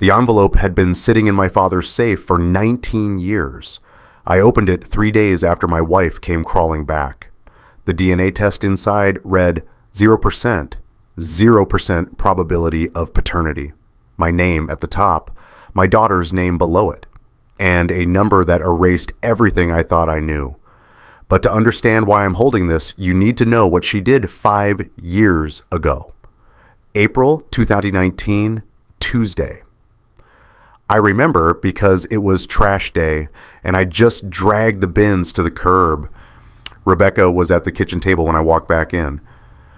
The envelope had been sitting in my father's safe for 19 years. I opened it 3 days after my wife came crawling back. The DNA test inside read 0%, 0% probability of paternity. My name at the top, my daughter's name below it, and a number that erased everything I thought I knew. But to understand why I'm holding this, you need to know what she did 5 years ago. April 2019, Tuesday. I remember because it was trash day and I just dragged the bins to the curb. Rebecca was at the kitchen table when I walked back in.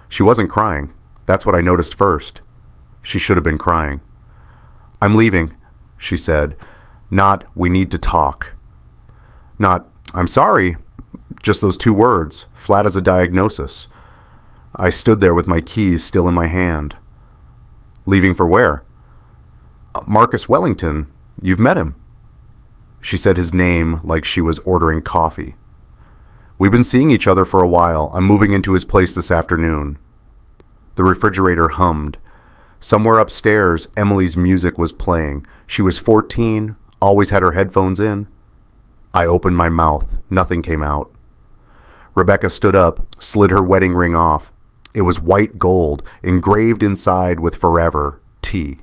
She wasn't crying. That's what I noticed first. She should have been crying. "I'm leaving," she said. Not, "We need to talk." Not, "I'm sorry." Just those 2 words, flat as a diagnosis. I stood there with my keys still in my hand. "Leaving for where?" "Marcus Wellington. You've met him." She said his name like she was ordering coffee. "We've been seeing each other for a while. I'm moving into his place this afternoon." The refrigerator hummed. Somewhere upstairs, Emily's music was playing. She was 14, always had her headphones in. I opened my mouth. Nothing came out. Rebecca stood up, slid her wedding ring off. It was white gold, engraved inside with Forever, T.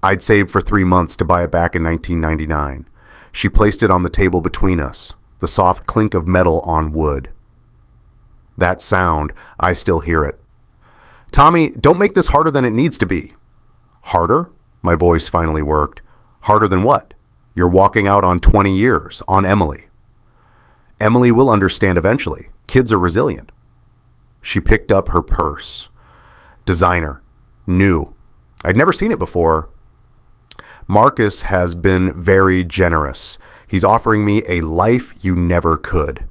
I'd saved for 3 months to buy it back in 1999. She placed it on the table between us, the soft clink of metal on wood. That sound, I still hear it. "Tommy, don't make this harder than it needs to be." "Harder?" My voice finally worked. "Harder than what? You're walking out on 20 years, on Emily." "Emily will understand eventually. Kids are resilient." She picked up her purse. Designer. New. I'd never seen it before. "Marcus has been very generous. He's offering me a life you never could."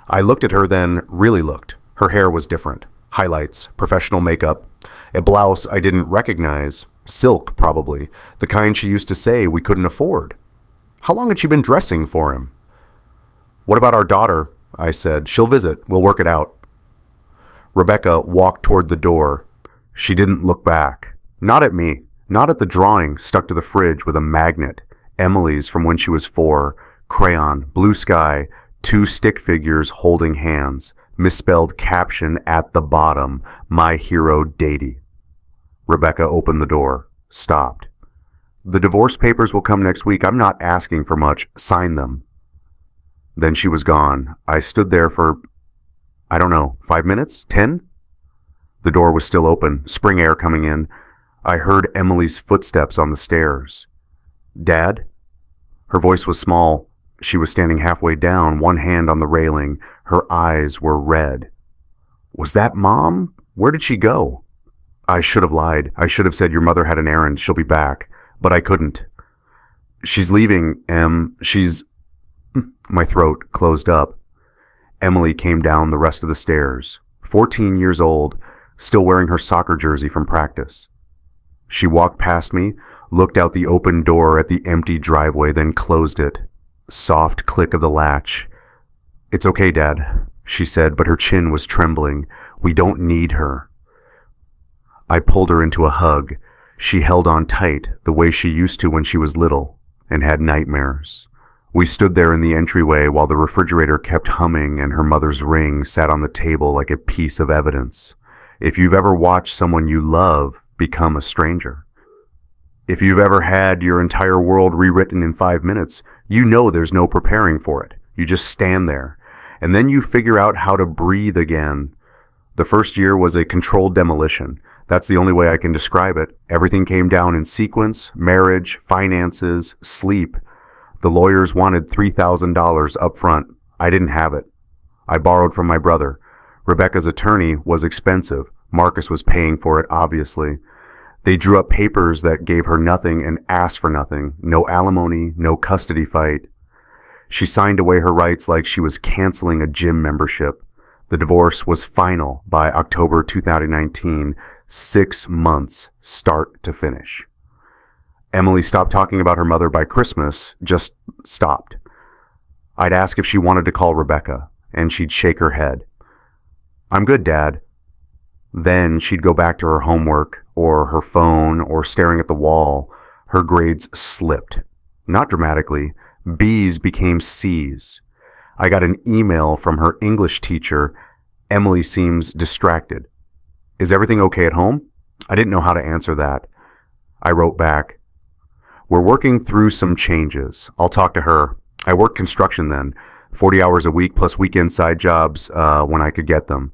I looked at her, then really looked. Her hair was different. Highlights, professional makeup, a blouse I didn't recognize, silk probably, the kind she used to say we couldn't afford. How long had she been dressing for him? "What about our daughter?" I said. "She'll visit. We'll work it out." Rebecca walked toward the door. She didn't look back. Not at me. Not at the drawing stuck to the fridge with a magnet. Emily's from when she was 4. Crayon, blue sky, 2 stick figures holding hands. Misspelled caption at the bottom, "My hero Daddy." Rebecca opened the door. Stopped. "The divorce papers will come next week. I'm not asking for much. Sign them." Then she was gone. I stood there for, I don't know, 5 minutes? 10? The door was still open, spring air coming in. I heard Emily's footsteps on the stairs. "Dad?" Her voice was small. She was standing halfway down, one hand on the railing. Her eyes were red. "Was that Mom? Where did she go?" I should have lied. I should have said your mother had an errand. She'll be back. But I couldn't. "She's leaving, Em. She's..." My throat closed up. Emily came down the rest of the stairs. 14 years old, still wearing her soccer jersey from practice. She walked past me, looked out the open door at the empty driveway, then closed it. Soft click of the latch. "It's okay, Dad," she said, but her chin was trembling. "We don't need her." I pulled her into a hug. She held on tight, the way she used to when she was little, and had nightmares. We stood there in the entryway while the refrigerator kept humming and her mother's ring sat on the table like a piece of evidence. If you've ever watched someone you love become a stranger, if you've ever had your entire world rewritten in 5 minutes, you know there's no preparing for it. You just stand there, and then you figure out how to breathe again. The first year was a controlled demolition. That's the only way I can describe it. Everything came down in sequence: marriage, finances, sleep. The lawyers wanted $3,000 up front. I didn't have it. I borrowed from my brother. Rebecca's attorney was expensive. Marcus was paying for it, obviously. They drew up papers that gave her nothing and asked for nothing. No alimony, no custody fight. She signed away her rights like she was canceling a gym membership. The divorce was final by October 2019, 6 months, start to finish. Emily stopped talking about her mother by Christmas, just stopped. I'd ask if she wanted to call Rebecca, and she'd shake her head. "I'm good, Dad." Then she'd go back to her homework, or her phone, or staring at the wall. Her grades slipped. Not dramatically. B's became C's. I got an email from her English teacher. Emily seems distracted. Is everything okay at home? I didn't know how to answer that. I wrote back, we're working through some changes. I'll talk to her. I worked construction then, 40 hours a week plus weekend side jobs when I could get them.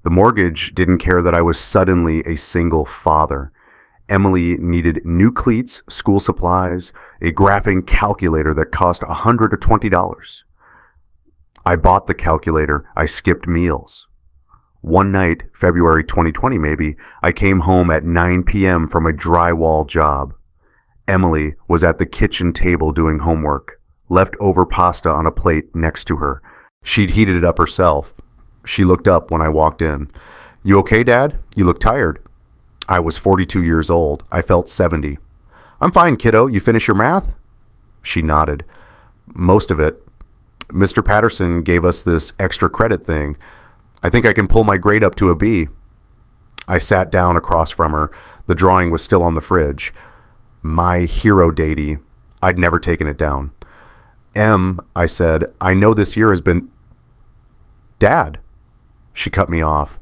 The mortgage didn't care that I was suddenly a single father. Emily needed new cleats, school supplies, a graphing calculator that cost $120. I bought the calculator. I skipped meals. One night, February 2020 maybe, I came home at 9 p.m. from a drywall job. Emily was at the kitchen table doing homework. Leftover pasta on a plate next to her. She'd heated it up herself. She looked up when I walked in. You okay, Dad? You look tired. I was 42 years old. I felt 70. I'm fine, kiddo. You finish your math? She nodded. Most of it. Mr. Patterson gave us this extra credit thing. I think I can pull my grade up to a B. I sat down across from her. The drawing was still on the fridge. My hero datey. I'd never taken it down. Em, I said, I know this year has been... Dad. She cut me off.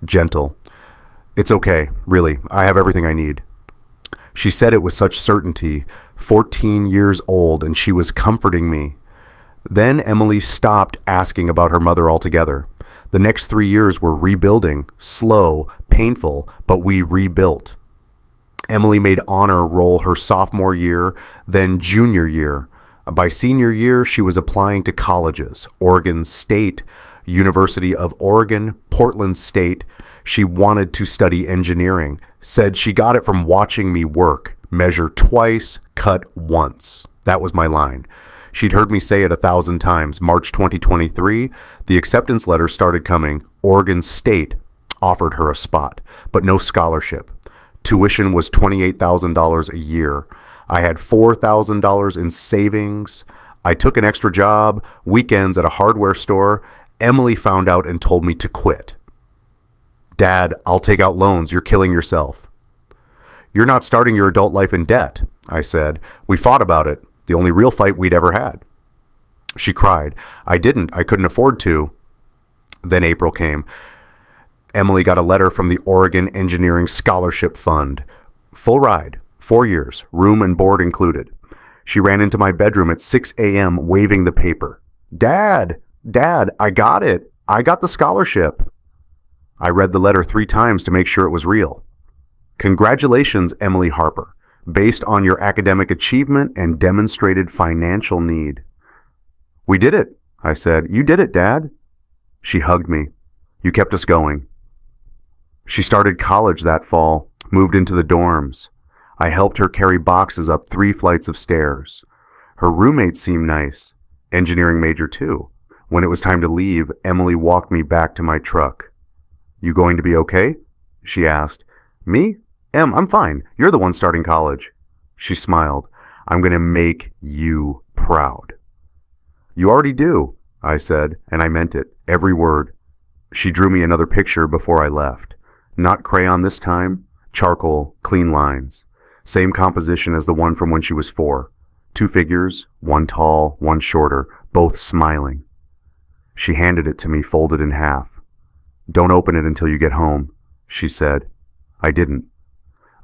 Gentle. It's okay, really. I have everything I need. She said it with such certainty. 14 years old, and she was comforting me. Then Emily stopped asking about her mother altogether. The next 3 years were rebuilding. Slow, painful, but we rebuilt. Emily made honor roll her sophomore year, then junior year. By senior year, she was applying to colleges. Oregon State, University of Oregon, Portland State. She wanted to study engineering. Said she got it from watching me work. Measure twice, cut once. That was my line. She'd heard me say it 1,000 times. March 2023, the acceptance letter started coming. Oregon State offered her a spot, but no scholarship. Tuition was $28,000 a year. I had $4,000 in savings. I took an extra job, weekends at a hardware store. Emily found out and told me to quit. Dad, I'll take out loans. You're killing yourself. You're not starting your adult life in debt, I said. We fought about it. The only real fight we'd ever had. She cried. I didn't. I couldn't afford to. Then April came. Emily got a letter from the Oregon Engineering Scholarship Fund. Full ride. 4 years. Room and board included. She ran into my bedroom at 6 a.m. waving the paper. Dad! Dad, I got it. I got the scholarship. I read the letter 3 times to make sure it was real. Congratulations, Emily Harper. Based on your academic achievement and demonstrated financial need. We did it, I said. You did it, Dad. She hugged me. You kept us going. She started college that fall, moved into the dorms. I helped her carry boxes up 3 flights of stairs. Her roommates seemed nice, engineering major too. When it was time to leave, Emily walked me back to my truck. You going to be okay? She asked. Me? Em, I'm fine. You're the one starting college. She smiled. I'm going to make you proud. You already do, I said, and I meant it, every word. She drew me another picture before I left. Not crayon this time, charcoal, clean lines. Same composition as the one from when she was 4. 2 figures, one tall, one shorter, both smiling. She handed it to me folded in half. Don't open it until you get home, she said. I didn't.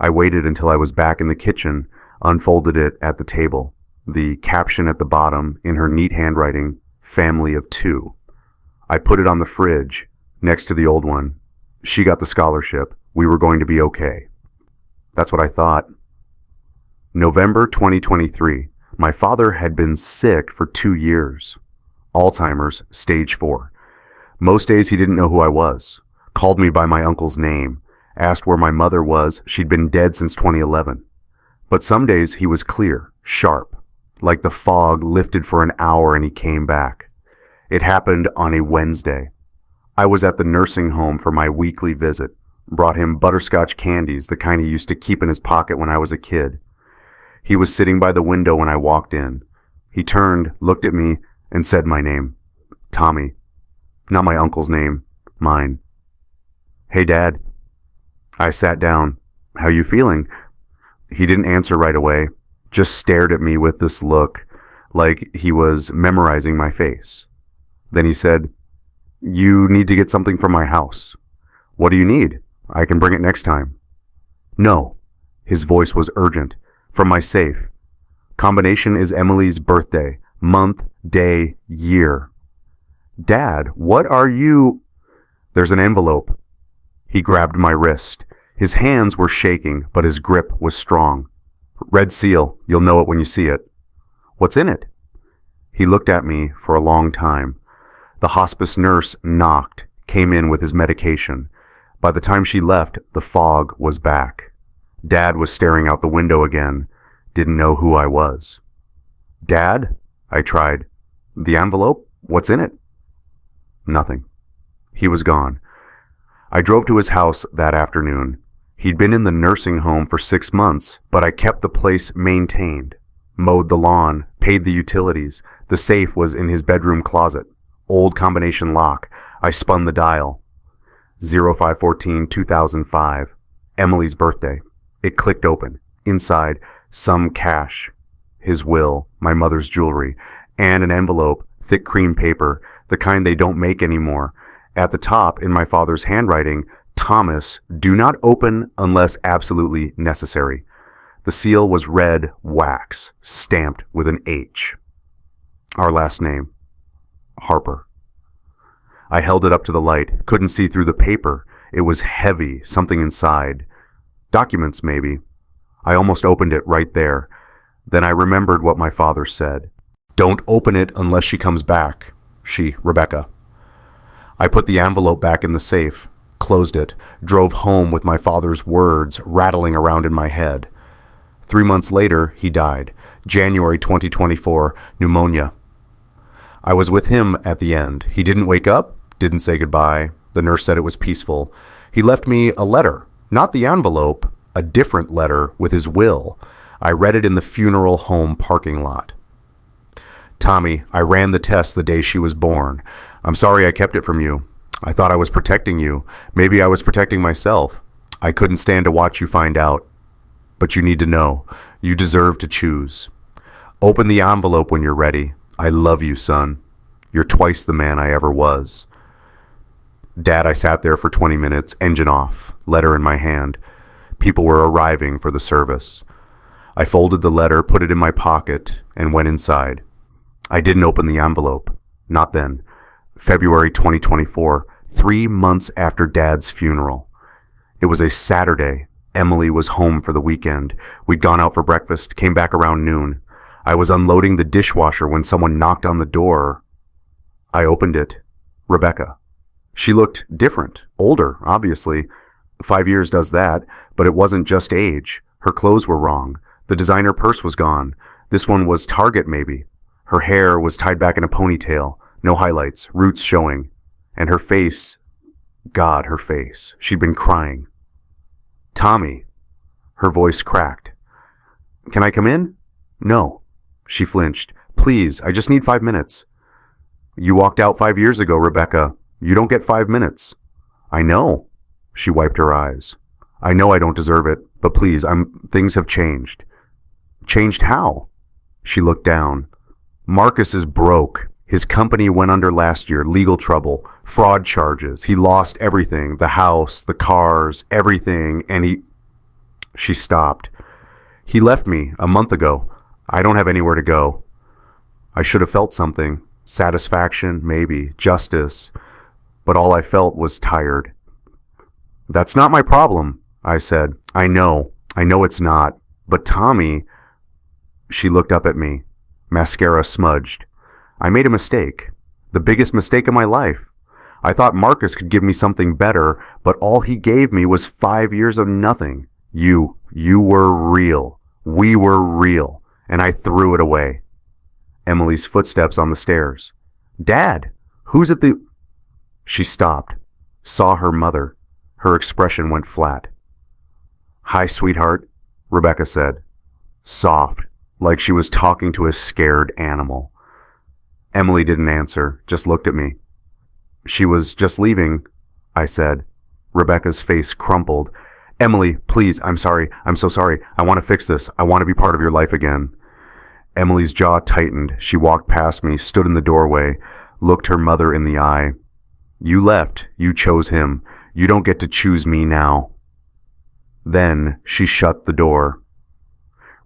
I waited until I was back in the kitchen, unfolded it at the table. The caption at the bottom, in her neat handwriting, family of 2. I put it on the fridge, next to the old one. She got the scholarship. We were going to be okay. That's what I thought. November 2023. My father had been sick for 2 years. Alzheimer's, stage 4. Most days he didn't know who I was. Called me by my uncle's name. Asked where my mother was. She'd been dead since 2011. But some days he was clear, sharp, like the fog lifted for an hour and he came back. It happened on a Wednesday. I was at the nursing home for my weekly visit. Brought him butterscotch candies, the kind he used to keep in his pocket when I was a kid. He was sitting by the window when I walked in. He turned, looked at me, and said my name. Tommy. Not my uncle's name. Mine. Hey, Dad. I sat down. How you feeling? He didn't answer right away, just stared at me with this look like he was memorizing my face. Then he said, "You need to get something from my house." "What do you need? I can bring it next time." "No." His voice was urgent. "From my safe. Combination is Emily's birthday, month, day, year." "Dad, what are you—" "There's an envelope." He grabbed my wrist. His hands were shaking, but his grip was strong. "Red seal. You'll know it when you see it." "What's in it?" He looked at me for a long time. The hospice nurse knocked, came in with his medication. By the time she left, the fog was back. Dad was staring out the window again, didn't know who I was. "Dad?" I tried. "The envelope? What's in it?" Nothing. He was gone. I drove to his house that afternoon. He'd been in the nursing home for 6 months, but I kept the place maintained. Mowed the lawn, paid the utilities. The safe was in his bedroom closet. Old combination lock. I spun the dial. 05/14/2005. Emily's birthday. It clicked open. Inside, some cash. His will, my mother's jewelry, and an envelope, thick cream paper, the kind they don't make anymore. At the top, in my father's handwriting, "Thomas, do not open unless absolutely necessary." The seal was red wax, stamped with an H. Our last name. Harper. I held it up to the light, couldn't see through the paper. It was heavy, something inside. Documents, maybe. I almost opened it right there. Then I remembered what my father said. "Don't open it unless she comes back." She, Rebecca. I put the envelope back in the safe, closed it, drove home with my father's words rattling around in my head. 3 months later, he died. January 2024, pneumonia. I was with him at the end. He didn't wake up, didn't say goodbye. The nurse said it was peaceful. He left me a letter, not the envelope, a different letter with his will. I read it in the funeral home parking lot. "Tommy, I ran the test the day she was born. I'm sorry I kept it from you. I thought I was protecting you. Maybe I was protecting myself. I couldn't stand to watch you find out. But you need to know. You deserve to choose. Open the envelope when you're ready. I love you, son. You're twice the man I ever was." Dad, I sat there for 20 minutes, engine off, letter in my hand. People were arriving for the service. I folded the letter, put it in my pocket, and went inside. I didn't open the envelope. Not then. February 2024, 3 months after Dad's funeral. It was a Saturday. Emily was home for the weekend. We'd gone out for breakfast, came back around noon. I was unloading the dishwasher when someone knocked on the door. I opened it. Rebecca. She looked different, older, obviously. 5 years does that, but it wasn't just age. Her clothes were wrong. The designer purse was gone. This one was Target, maybe. Her hair was tied back in a ponytail. No highlights, roots showing. And her face, God, her face. She'd been crying. "Tommy." Her voice cracked. "Can I come in?" "No." She flinched. "Please, I just need 5 minutes." "You walked out 5 years ago, Rebecca. You don't get 5 minutes." "I know." She wiped her eyes. "I know I don't deserve it, but please, things have changed." "Changed how?" She looked down. "Marcus is broke. His company went under last year, legal trouble, fraud charges. He lost everything, the house, the cars, everything, and She stopped. "He left me a month ago. I don't have anywhere to go." I should have felt something. Satisfaction, maybe. Justice. But all I felt was tired. "That's not my problem," I said. I know it's not. But Tommy..." She looked up at me. Mascara smudged. "I made a mistake. The biggest mistake of my life. I thought Marcus could give me something better, but all he gave me was 5 years of nothing. You were real. We were real. And I threw it away." Emily's footsteps on the stairs. "Dad, who's at the..." She stopped. Saw her mother. Her expression went flat. "Hi, sweetheart," Rebecca said. Soft, like she was talking to a scared animal. Emily didn't answer, just looked at me. "She was just leaving," I said. Rebecca's face crumpled. Emily, please, I'm sorry. I'm so sorry. I want to fix this. I want to be part of your life again. Emily's jaw tightened. She walked past me, stood in the doorway, looked her mother in the eye. You left. You chose him. You don't get to choose me now. Then she shut the door.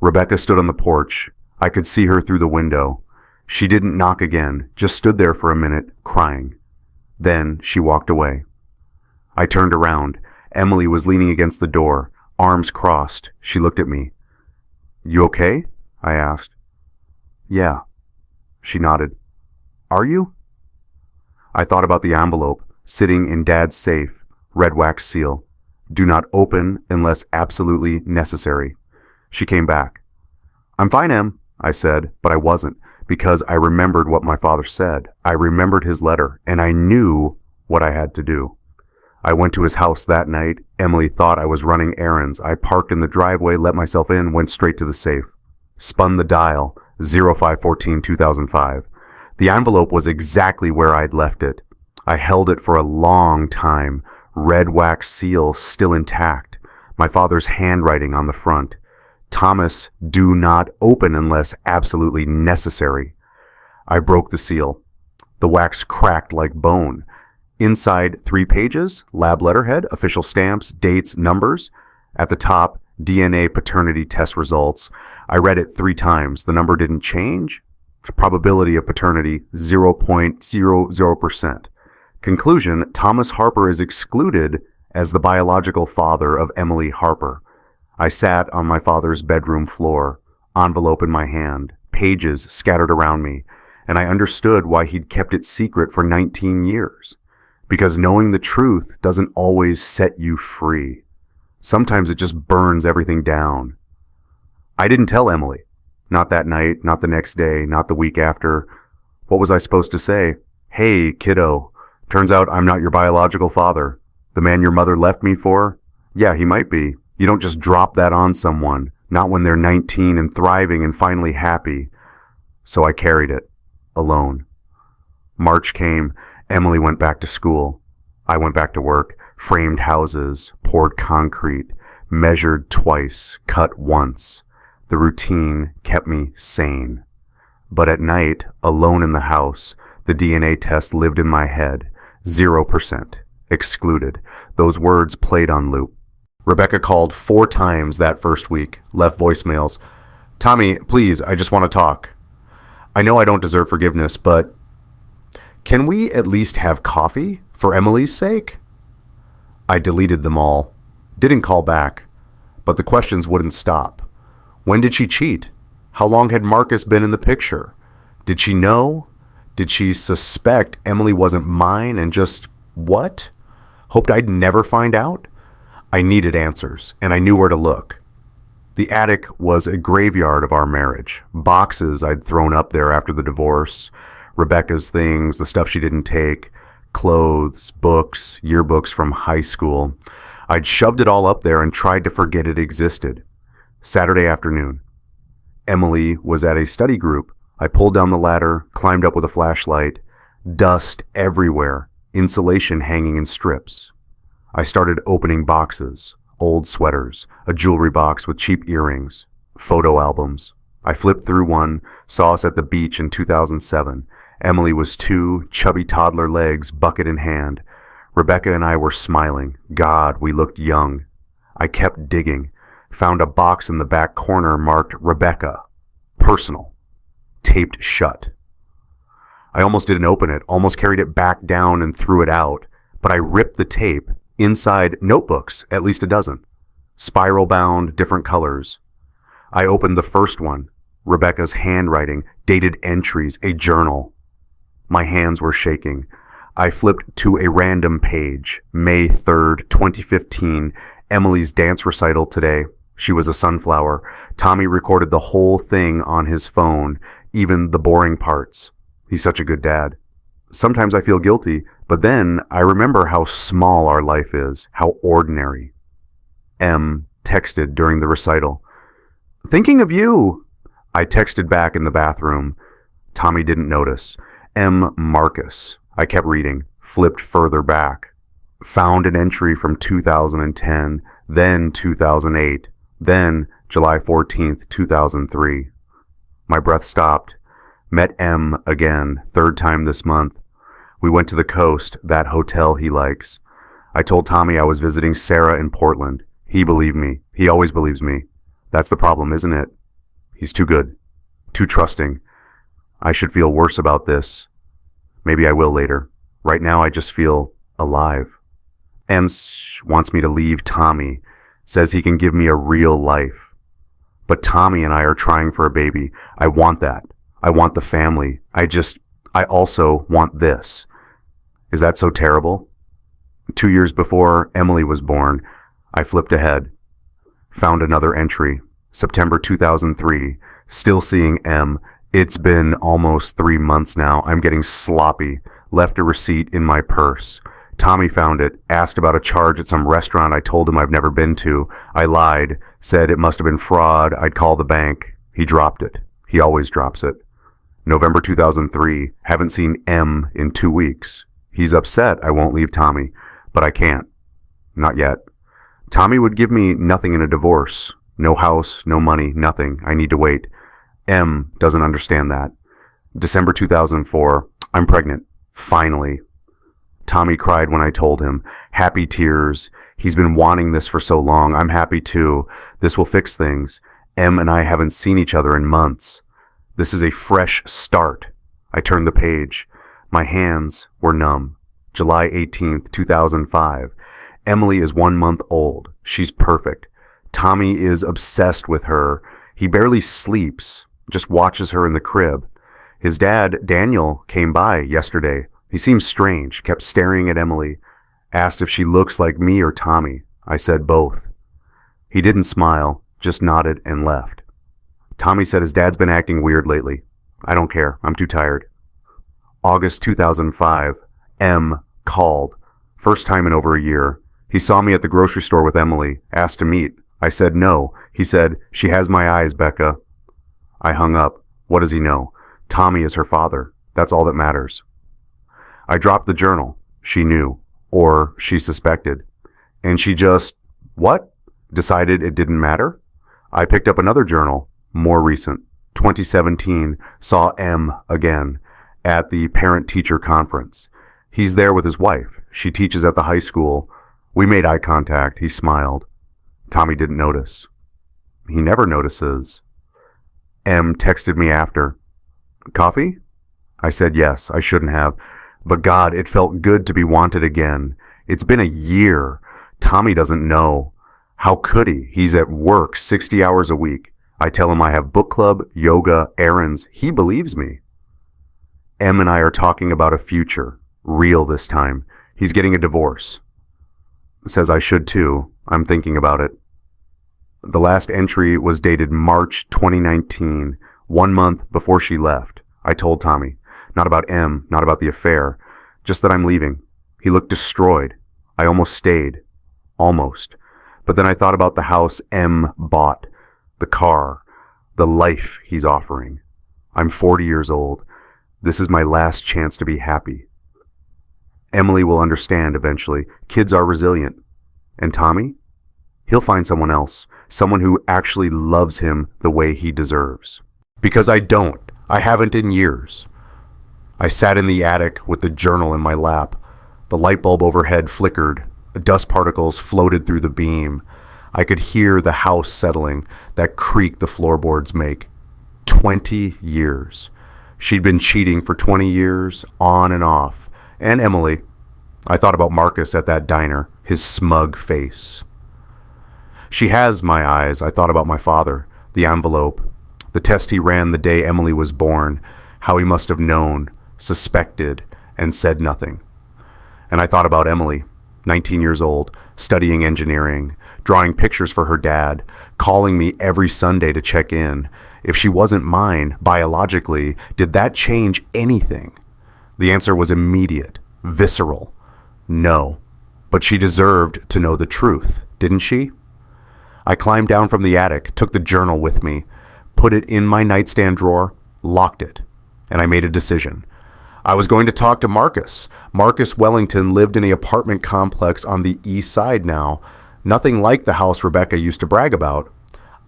Rebecca stood on the porch. I could see her through the window. She didn't knock again, just stood there for a minute, crying. Then she walked away. I turned around. Emily was leaning against the door, arms crossed. She looked at me. You okay? I asked. Yeah. She nodded. Are you? I thought about the envelope, sitting in Dad's safe, red wax seal. Do not open unless absolutely necessary. She came back. I'm fine, Em, I said, but I wasn't, because I remembered what my father said. I remembered his letter, and I knew what I had to do. I went to his house that night. Emily thought I was running errands. I parked in the driveway, let myself in, went straight to the safe. Spun the dial, 0514-2005. The envelope was exactly where I'd left it. I held it for a long time, red wax seal still intact, my father's handwriting on the front. Thomas, do not open unless absolutely necessary. I broke the seal. The wax cracked like bone. Inside 3 pages, lab letterhead, official stamps, dates, numbers. At the top, DNA paternity test results. I read it 3 times. The number didn't change. Probability of paternity, 0.00%. Conclusion, Thomas Harper is excluded as the biological father of Emily Harper. I sat on my father's bedroom floor, envelope in my hand, pages scattered around me, and I understood why he'd kept it secret for 19 years. Because knowing the truth doesn't always set you free. Sometimes it just burns everything down. I didn't tell Emily. Not that night, not the next day, not the week after. What was I supposed to say? Hey, kiddo, turns out I'm not your biological father. The man your mother left me for? Yeah, he might be. You don't just drop that on someone, not when they're 19 and thriving and finally happy. So I carried it, alone. March came. Emily went back to school. I went back to work, framed houses, poured concrete, measured twice, cut once. The routine kept me sane. But at night, alone in the house, the DNA test lived in my head. 0%. Excluded. Those words played on loop. Rebecca called 4 times that first week, left voicemails. Tommy, please, I just want to talk. I know I don't deserve forgiveness, but can we at least have coffee for Emily's sake? I deleted them all. Didn't call back. But the questions wouldn't stop. When did she cheat? How long had Marcus been in the picture? Did she know? Did she suspect Emily wasn't mine and just what? Hoped I'd never find out? I needed answers, and I knew where to look. The attic was a graveyard of our marriage. Boxes I'd thrown up there after the divorce. Rebecca's things, the stuff she didn't take, clothes, books, yearbooks from high school. I'd shoved it all up there and tried to forget it existed. Saturday afternoon. Emily was at a study group. I pulled down the ladder, climbed up with a flashlight. Dust everywhere, insulation hanging in strips. I started opening boxes, old sweaters, a jewelry box with cheap earrings, photo albums. I flipped through one, saw us at the beach in 2007. Emily was 2, chubby toddler legs, bucket in hand. Rebecca and I were smiling. God, we looked young. I kept digging, found a box in the back corner marked Rebecca, personal, taped shut. I almost didn't open it, almost carried it back down and threw it out, but I ripped the tape. Inside notebooks, at least a dozen. Spiral bound, different colors. I opened the first one, Rebecca's handwriting, dated entries, a journal. My hands were shaking. I flipped to a random page. May 3rd, 2015, Emily's dance recital today. She was a sunflower. Tommy recorded the whole thing on his phone, even the boring parts. He's such a good dad. Sometimes I feel guilty, but then I remember how small our life is, how ordinary. M texted during the recital. Thinking of you. I texted back in the bathroom. Tommy didn't notice. M. Marcus. I kept reading, flipped further back. Found an entry from 2010, then 2008, then July 14th, 2003. My breath stopped. Met M again, third time this month. We went to the coast, that hotel he likes. I told Tommy I was visiting Sarah in Portland. He believed me. He always believes me. That's the problem, isn't it? He's too good. Too trusting. I should feel worse about this. Maybe I will later. Right now I just feel alive. M wants me to leave Tommy. Says he can give me a real life. But Tommy and I are trying for a baby. I want that. I want the family. I also want this. Is that so terrible? 2 years before Emily was born, I flipped ahead. Found another entry. September 2003. Still seeing M. It's been almost 3 months now. I'm getting sloppy. Left a receipt in my purse. Tommy found it, asked about a charge at some restaurant I told him I've never been to. I lied, said it must have been fraud. I'd call the bank. He dropped it. He always drops it. November 2003. Haven't seen M in 2 weeks. He's upset I won't leave Tommy, but I can't. Not yet. Tommy would give me nothing in a divorce. No house, no money, nothing. I need to wait. M doesn't understand that. December 2004. I'm pregnant. Finally. Tommy cried when I told him. Happy tears. He's been wanting this for so long. I'm happy too. This will fix things. M and I haven't seen each other in months. This is a fresh start. I turned the page. My hands were numb. July 18th, 2005. Emily is 1 month old. She's perfect. Tommy is obsessed with her. He barely sleeps, just watches her in the crib. His dad, Daniel, came by yesterday. He seemed strange, kept staring at Emily, asked if she looks like me or Tommy. I said both. He didn't smile, just nodded and left. Tommy said his dad's been acting weird lately. I don't care. I'm too tired. August 2005. M called. First time in over a year. He saw me at the grocery store with Emily, asked to meet. I said no. He said, she has my eyes, Becca. I hung up. What does he know? Tommy is her father. That's all that matters. I dropped the journal. She knew. Or she suspected. And she just, what? Decided it didn't matter? I picked up another journal, more recent. 2017, saw M again at the parent-teacher conference. He's there with his wife. She teaches at the high school. We made eye contact. He smiled. Tommy didn't notice. He never notices. M texted me after. Coffee? I said yes, I shouldn't have. But God, it felt good to be wanted again. It's been a year. Tommy doesn't know. How could he? He's at work 60 hours a week. I tell him I have book club, yoga, errands. He believes me. M and I are talking about a future. Real this time. He's getting a divorce. Says I should too. I'm thinking about it. The last entry was dated March 2019, 1 month before she left. I told Tommy. Not about M, not about the affair. Just that I'm leaving. He looked destroyed. I almost stayed. Almost. But then I thought about the house M bought. The car. The life he's offering. I'm 40 years old. This is my last chance to be happy. Emily will understand eventually. Kids are resilient. And Tommy? He'll find someone else. Someone who actually loves him the way he deserves. Because I don't. I haven't in years. I sat in the attic with the journal in my lap. The light bulb overhead flickered. Dust particles floated through the beam. I could hear the house settling, that creak the floorboards make. 20 years. She'd been cheating for 20 years, on and off. And Emily. I thought about Marcus at that diner, his smug face. She has my eyes. I thought about my father, the envelope, the test he ran the day Emily was born, how he must have known, suspected, and said nothing. And I thought about Emily, 19 years old, studying engineering, drawing pictures for her dad, calling me every Sunday to check in. If she wasn't mine, biologically, did that change anything? The answer was immediate, visceral. No. But she deserved to know the truth, didn't she? I climbed down from the attic, took the journal with me, put it in my nightstand drawer, locked it, and I made a decision. I was going to talk to Marcus. Marcus Wellington lived in an apartment complex on the east side now. Nothing like the house Rebecca used to brag about.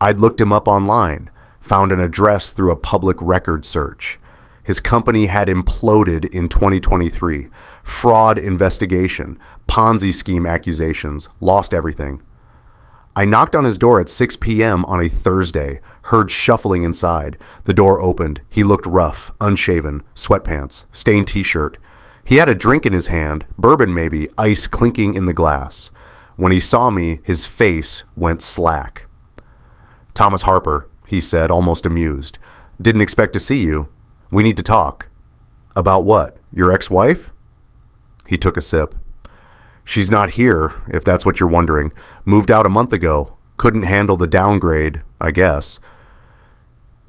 I'd looked him up online, found an address through a public record search. His company had imploded in 2023. Fraud investigation, Ponzi scheme accusations, lost everything. I knocked on his door at 6 p.m. on a Thursday, heard shuffling inside. The door opened. He looked rough, unshaven, sweatpants, stained t-shirt. He had a drink in his hand, bourbon maybe, ice clinking in the glass. When he saw me, his face went slack. "Thomas Harper," he said, almost amused. "Didn't expect to see you. We need to talk." "About what? Your ex-wife?" He took a sip. "She's not here, if that's what you're wondering. Moved out a month ago. Couldn't handle the downgrade, I guess."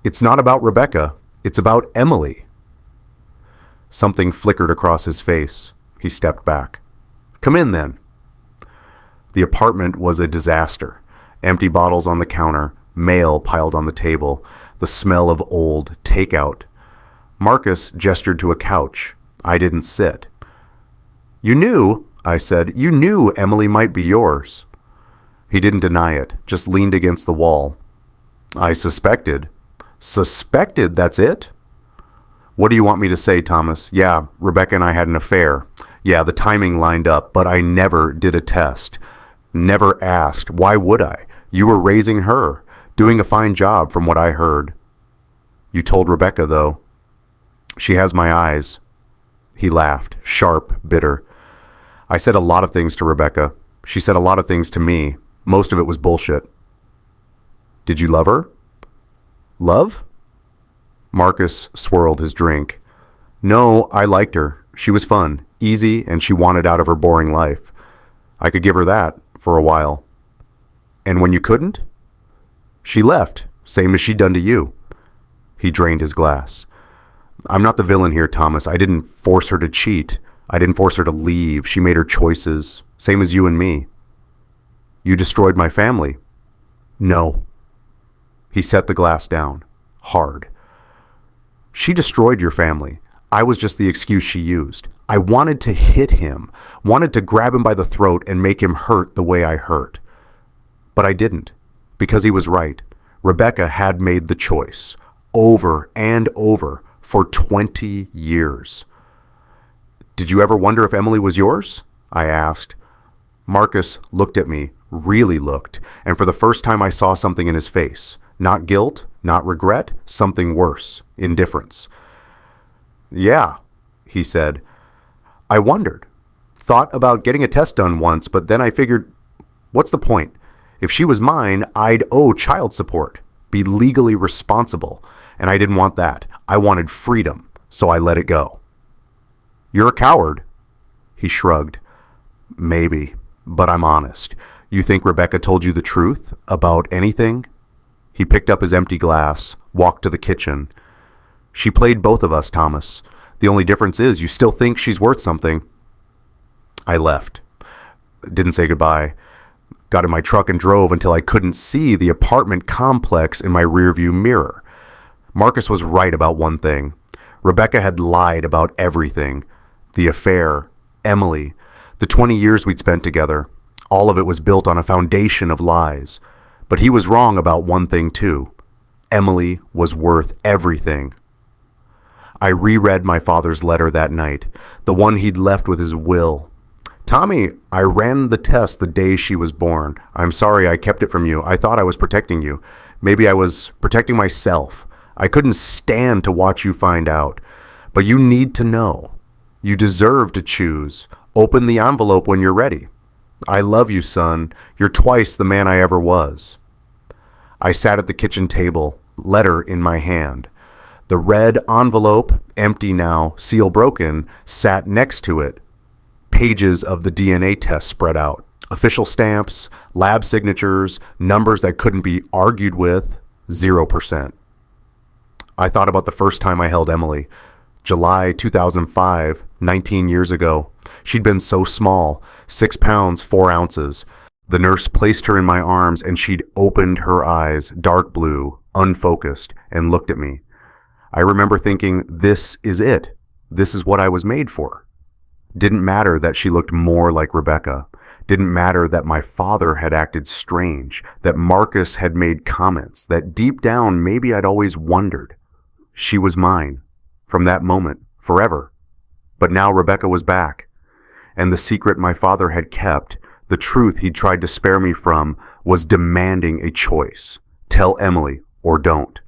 "It's not about Rebecca. It's about Emily." Something flickered across his face. He stepped back. "Come in, then." The apartment was a disaster. Empty bottles on the counter, mail piled on the table, the smell of old takeout. Marcus gestured to a couch. I didn't sit. "You knew," I said, "you knew Emily might be yours." He didn't deny it, just leaned against the wall. "I suspected." "Suspected, that's it?" "What do you want me to say, Thomas? Yeah, Rebecca and I had an affair. Yeah, the timing lined up, but I never did a test. Never asked. Why would I? You were raising her, doing a fine job from what I heard." "You told Rebecca, though." "She has my eyes." He laughed, sharp, bitter. "I said a lot of things to Rebecca. She said a lot of things to me. Most of it was bullshit." "Did you love her?" "Love?" Marcus swirled his drink. "No, I liked her. She was fun, easy, and she wanted out of her boring life. I could give her that for a while." "And when you couldn't?" "She left, same as she'd done to you." He drained his glass. "I'm not the villain here, Thomas. I didn't force her to cheat. I didn't force her to leave. She made her choices, same as you and me." "You destroyed my family." "No." He set the glass down, hard. "She destroyed your family. I was just the excuse she used. I wanted to hit him, wanted to grab him by the throat and make him hurt the way I hurt. But I didn't, because he was right. Rebecca had made the choice, over and over, for 20 years. "Did you ever wonder if Emily was yours?" I asked. Marcus looked at me, really looked, and for the first time I saw something in his face. Not guilt, not regret, something worse, indifference. "Yeah," he said. "I wondered. Thought about getting a test done once, but then I figured, what's the point? If she was mine, I'd owe child support, be legally responsible, and I didn't want that. I wanted freedom, so I let it go." "You're a coward." He shrugged. "Maybe, but I'm honest. You think Rebecca told you the truth about anything?" He picked up his empty glass, walked to the kitchen. "She played both of us, Thomas. The only difference is you still think she's worth something." I left. Didn't say goodbye. Got in my truck and drove until I couldn't see the apartment complex in my rearview mirror. Marcus was right about one thing. Rebecca had lied about everything. The affair, Emily, the 20 years we'd spent together. All of it was built on a foundation of lies. But he was wrong about one thing too. Emily was worth everything. I reread my father's letter that night, the one he'd left with his will. "Tommy, I ran the test the day she was born. I'm sorry I kept it from you. I thought I was protecting you. Maybe I was protecting myself. I couldn't stand to watch you find out. But you need to know. You deserve to choose. Open the envelope when you're ready. I love you, son. You're twice the man I ever was." I sat at the kitchen table, letter in my hand. The red envelope, empty now, seal broken, sat next to it. Pages of the DNA test spread out. Official stamps, lab signatures, numbers that couldn't be argued with, 0%. I thought about the first time I held Emily. July 2005, 19 years ago. She'd been so small, 6 pounds, 4 ounces. The nurse placed her in my arms and she'd opened her eyes, dark blue, unfocused, and looked at me. I remember thinking, this is it. This is what I was made for. Didn't matter that she looked more like Rebecca. Didn't matter that my father had acted strange, that Marcus had made comments, that deep down maybe I'd always wondered. She was mine, from that moment, forever. But now Rebecca was back, and the secret my father had kept, the truth he'd tried to spare me from, was demanding a choice. Tell Emily or don't.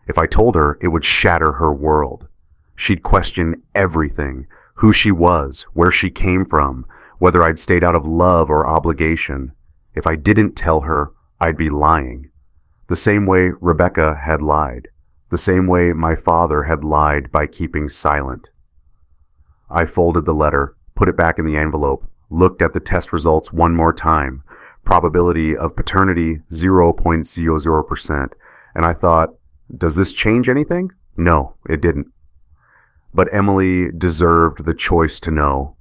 If I told her, it would shatter her world. She'd question everything, who she was, where she came from, whether I'd stayed out of love or obligation. If I didn't tell her, I'd be lying. The same way Rebecca had lied. The same way my father had lied by keeping silent. I folded the letter, put it back in the envelope, looked at the test results one more time. Probability of paternity 0.00%. And I thought, does this change anything? No, it didn't. But Emily deserved the choice to know.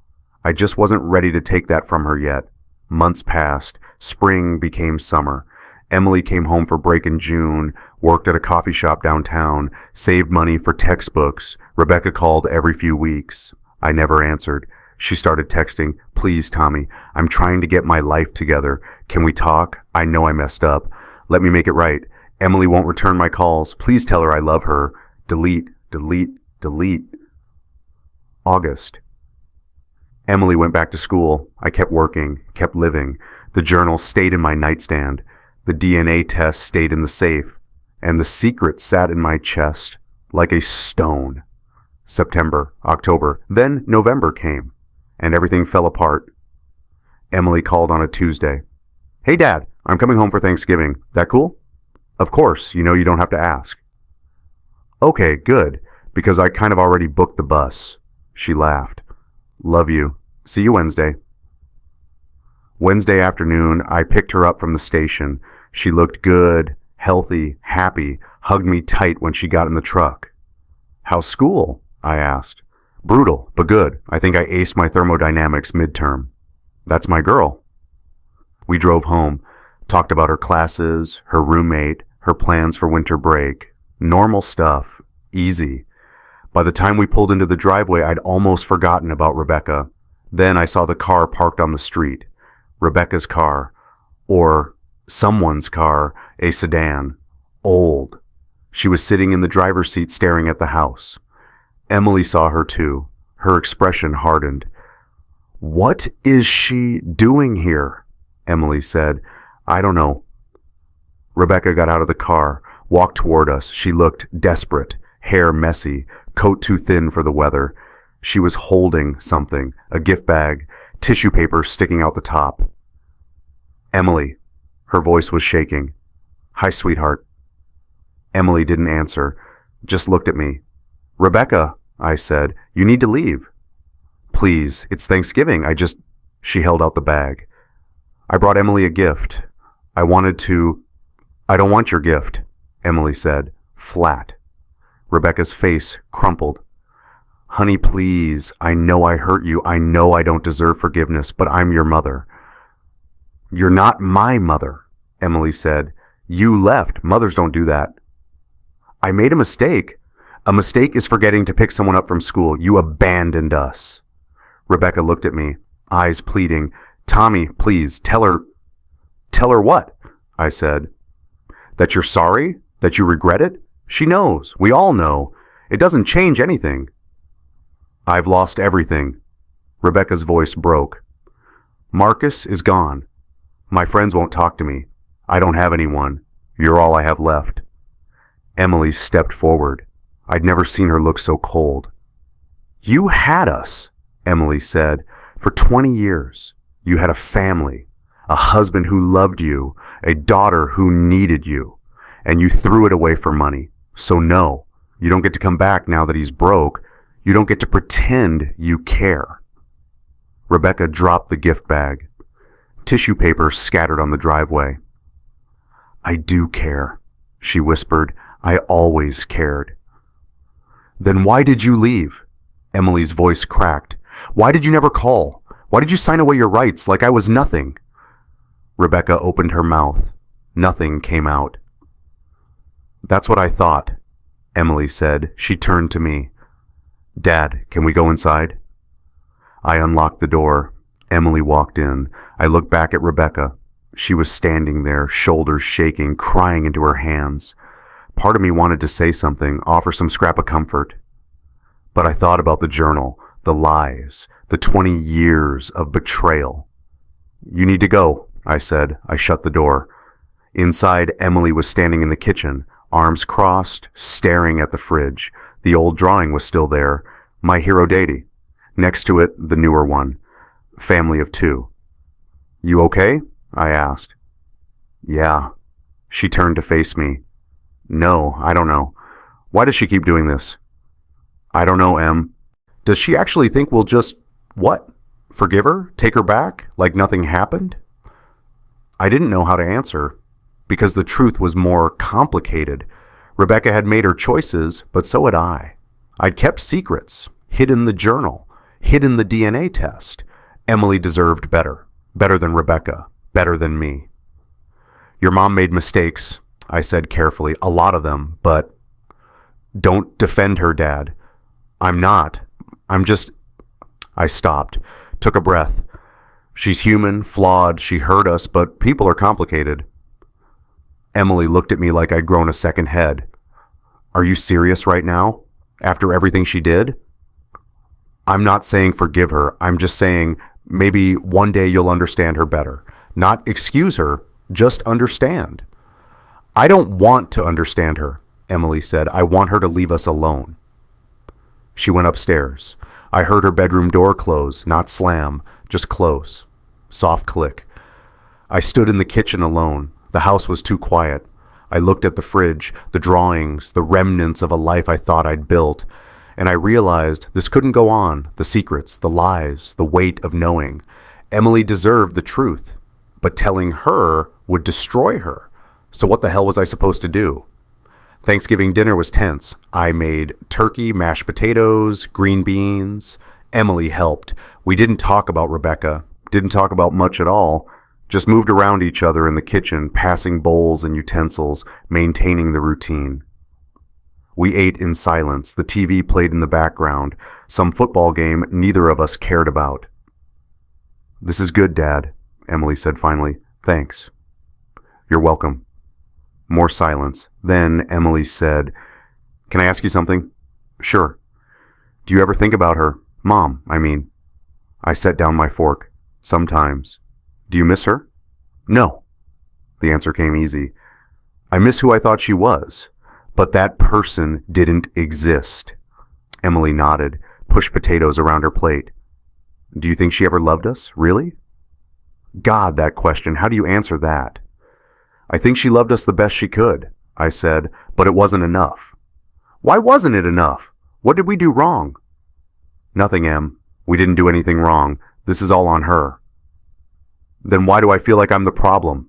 I just wasn't ready to take that from her yet. Months passed. Spring became summer. Emily came home for break in June, worked at a coffee shop downtown, saved money for textbooks. Rebecca called every few weeks. I never answered. She started texting, "Please, Tommy, I'm trying to get my life together. Can we talk? I know I messed up. Let me make it right. Emily won't return my calls. Please tell her I love her. Delete, delete, delete." August. Emily went back to school. I kept working, kept living. The journal stayed in my nightstand. The DNA test stayed in the safe. And the secret sat in my chest like a stone. September, October, then November came, and everything fell apart. Emily called on a Tuesday. "Hey, Dad, I'm coming home for Thanksgiving. That cool?" "Of course, you know you don't have to ask." "Okay, good, because I kind of already booked the bus." She laughed. "Love you. See you Wednesday." Wednesday afternoon, I picked her up from the station. She looked good, healthy, happy, hugged me tight when she got in the truck. "How's school?" I asked. "Brutal, but good. I think I aced my thermodynamics midterm." "That's my girl." We drove home, talked about her classes, her roommate, her plans for winter break. Normal stuff. Easy. By the time we pulled into the driveway, I'd almost forgotten about Rebecca. Then I saw the car parked on the street. Rebecca's car. Or someone's car, a sedan. Old. She was sitting in the driver's seat staring at the house. Emily saw her too. Her expression hardened. "What is she doing here?" Emily said. "I don't know." Rebecca got out of the car, walked toward us. She looked desperate, hair messy, coat too thin for the weather. She was holding something, a gift bag, tissue paper sticking out the top. "Emily." Her voice was shaking. "Hi, sweetheart." Emily didn't answer, just looked at me. "Rebecca," I said, "you need to leave." "Please, it's Thanksgiving. She held out the bag. "I brought Emily a gift. I don't want your gift," Emily said, flat. Rebecca's face crumpled. "Honey, please. I know I hurt you. I know I don't deserve forgiveness, but I'm your mother." "You're not my mother," Emily said. "You left. Mothers don't do that." "I made a mistake." "A mistake is forgetting to pick someone up from school. You abandoned us." Rebecca looked at me, eyes pleading. "Tommy, please, tell her." "Tell her what?" I said. "That you're sorry? That you regret it? She knows. We all know. It doesn't change anything." "I've lost everything." Rebecca's voice broke. "Marcus is gone. My friends won't talk to me. I don't have anyone. You're all I have left." Emily stepped forward. I'd never seen her look so cold. "You had us," Emily said, "for 20 years. You had a family, a husband who loved you, a daughter who needed you, and you threw it away for money. So no, you don't get to come back now that he's broke. You don't get to pretend you care." Rebecca dropped the gift bag. Tissue paper scattered on the driveway. "I do care," she whispered. "I always cared." "Then why did you leave?" Emily's voice cracked. "Why did you never call? Why did you sign away your rights like I was nothing?" Rebecca opened her mouth. Nothing came out. "That's what I thought," Emily said. She turned to me. "Dad, can we go inside?" I unlocked the door. Emily walked in. I looked back at Rebecca. She was standing there, shoulders shaking, crying into her hands. Part of me wanted to say something, offer some scrap of comfort. But I thought about the journal, the lies, the 20 years of betrayal. "You need to go," I said. I shut the door. Inside, Emily was standing in the kitchen, arms crossed, staring at the fridge. The old drawing was still there, My Hero Deity. Next to it, the newer one, Family of Two. "You okay?" I asked. "Yeah." She turned to face me. "No, I don't know. Why does she keep doing this?" "I don't know, Em." "Does she actually think we'll just, what? Forgive her? Take her back? Like nothing happened?" I didn't know how to answer, because the truth was more complicated. Rebecca had made her choices, but so had I. I'd kept secrets, hidden the journal, hidden the DNA test. Emily deserved better. Better than Rebecca. Better than me. "Your mom made mistakes," I said carefully. "A lot of them, but..." "Don't defend her, Dad." "I'm not. I'm just..." I stopped, took a breath. "She's human, flawed, she hurt us, but people are complicated." Emily looked at me like I'd grown a second head. "Are you serious right now? After everything she did?" "I'm not saying forgive her. I'm just saying maybe one day you'll understand her better. Not excuse her, just understand." "I don't want to understand her," Emily said. "I want her to leave us alone." She went upstairs. I heard her bedroom door close, not slam, just close. Soft click. I stood in the kitchen alone. The house was too quiet. I looked at the fridge, the drawings, the remnants of a life I thought I'd built, and I realized this couldn't go on. The secrets, the lies, the weight of knowing. Emily deserved the truth, but telling her would destroy her. So what the hell was I supposed to do? Thanksgiving dinner was tense. I made turkey, mashed potatoes, green beans. Emily helped. We didn't talk about Rebecca. Didn't talk about much at all. Just moved around each other in the kitchen, passing bowls and utensils, maintaining the routine. We ate in silence. The TV played in the background. Some football game neither of us cared about. "This is good, Dad," Emily said finally. "Thanks." "You're welcome." More silence. Then Emily said, "Can I ask you something?" "Sure." "Do you ever think about her? Mom, I mean." I set down my fork. "Sometimes." "Do you miss her?" "No." The answer came easy. "I miss who I thought she was, but that person didn't exist." Emily nodded, pushed potatoes around her plate. "Do you think she ever loved us? Really?" God, that question. How do you answer that? "I think she loved us the best she could," I said, "but it wasn't enough." "Why wasn't it enough? What did we do wrong?" "Nothing, Em. We didn't do anything wrong. This is all on her." "Then why do I feel like I'm the problem?"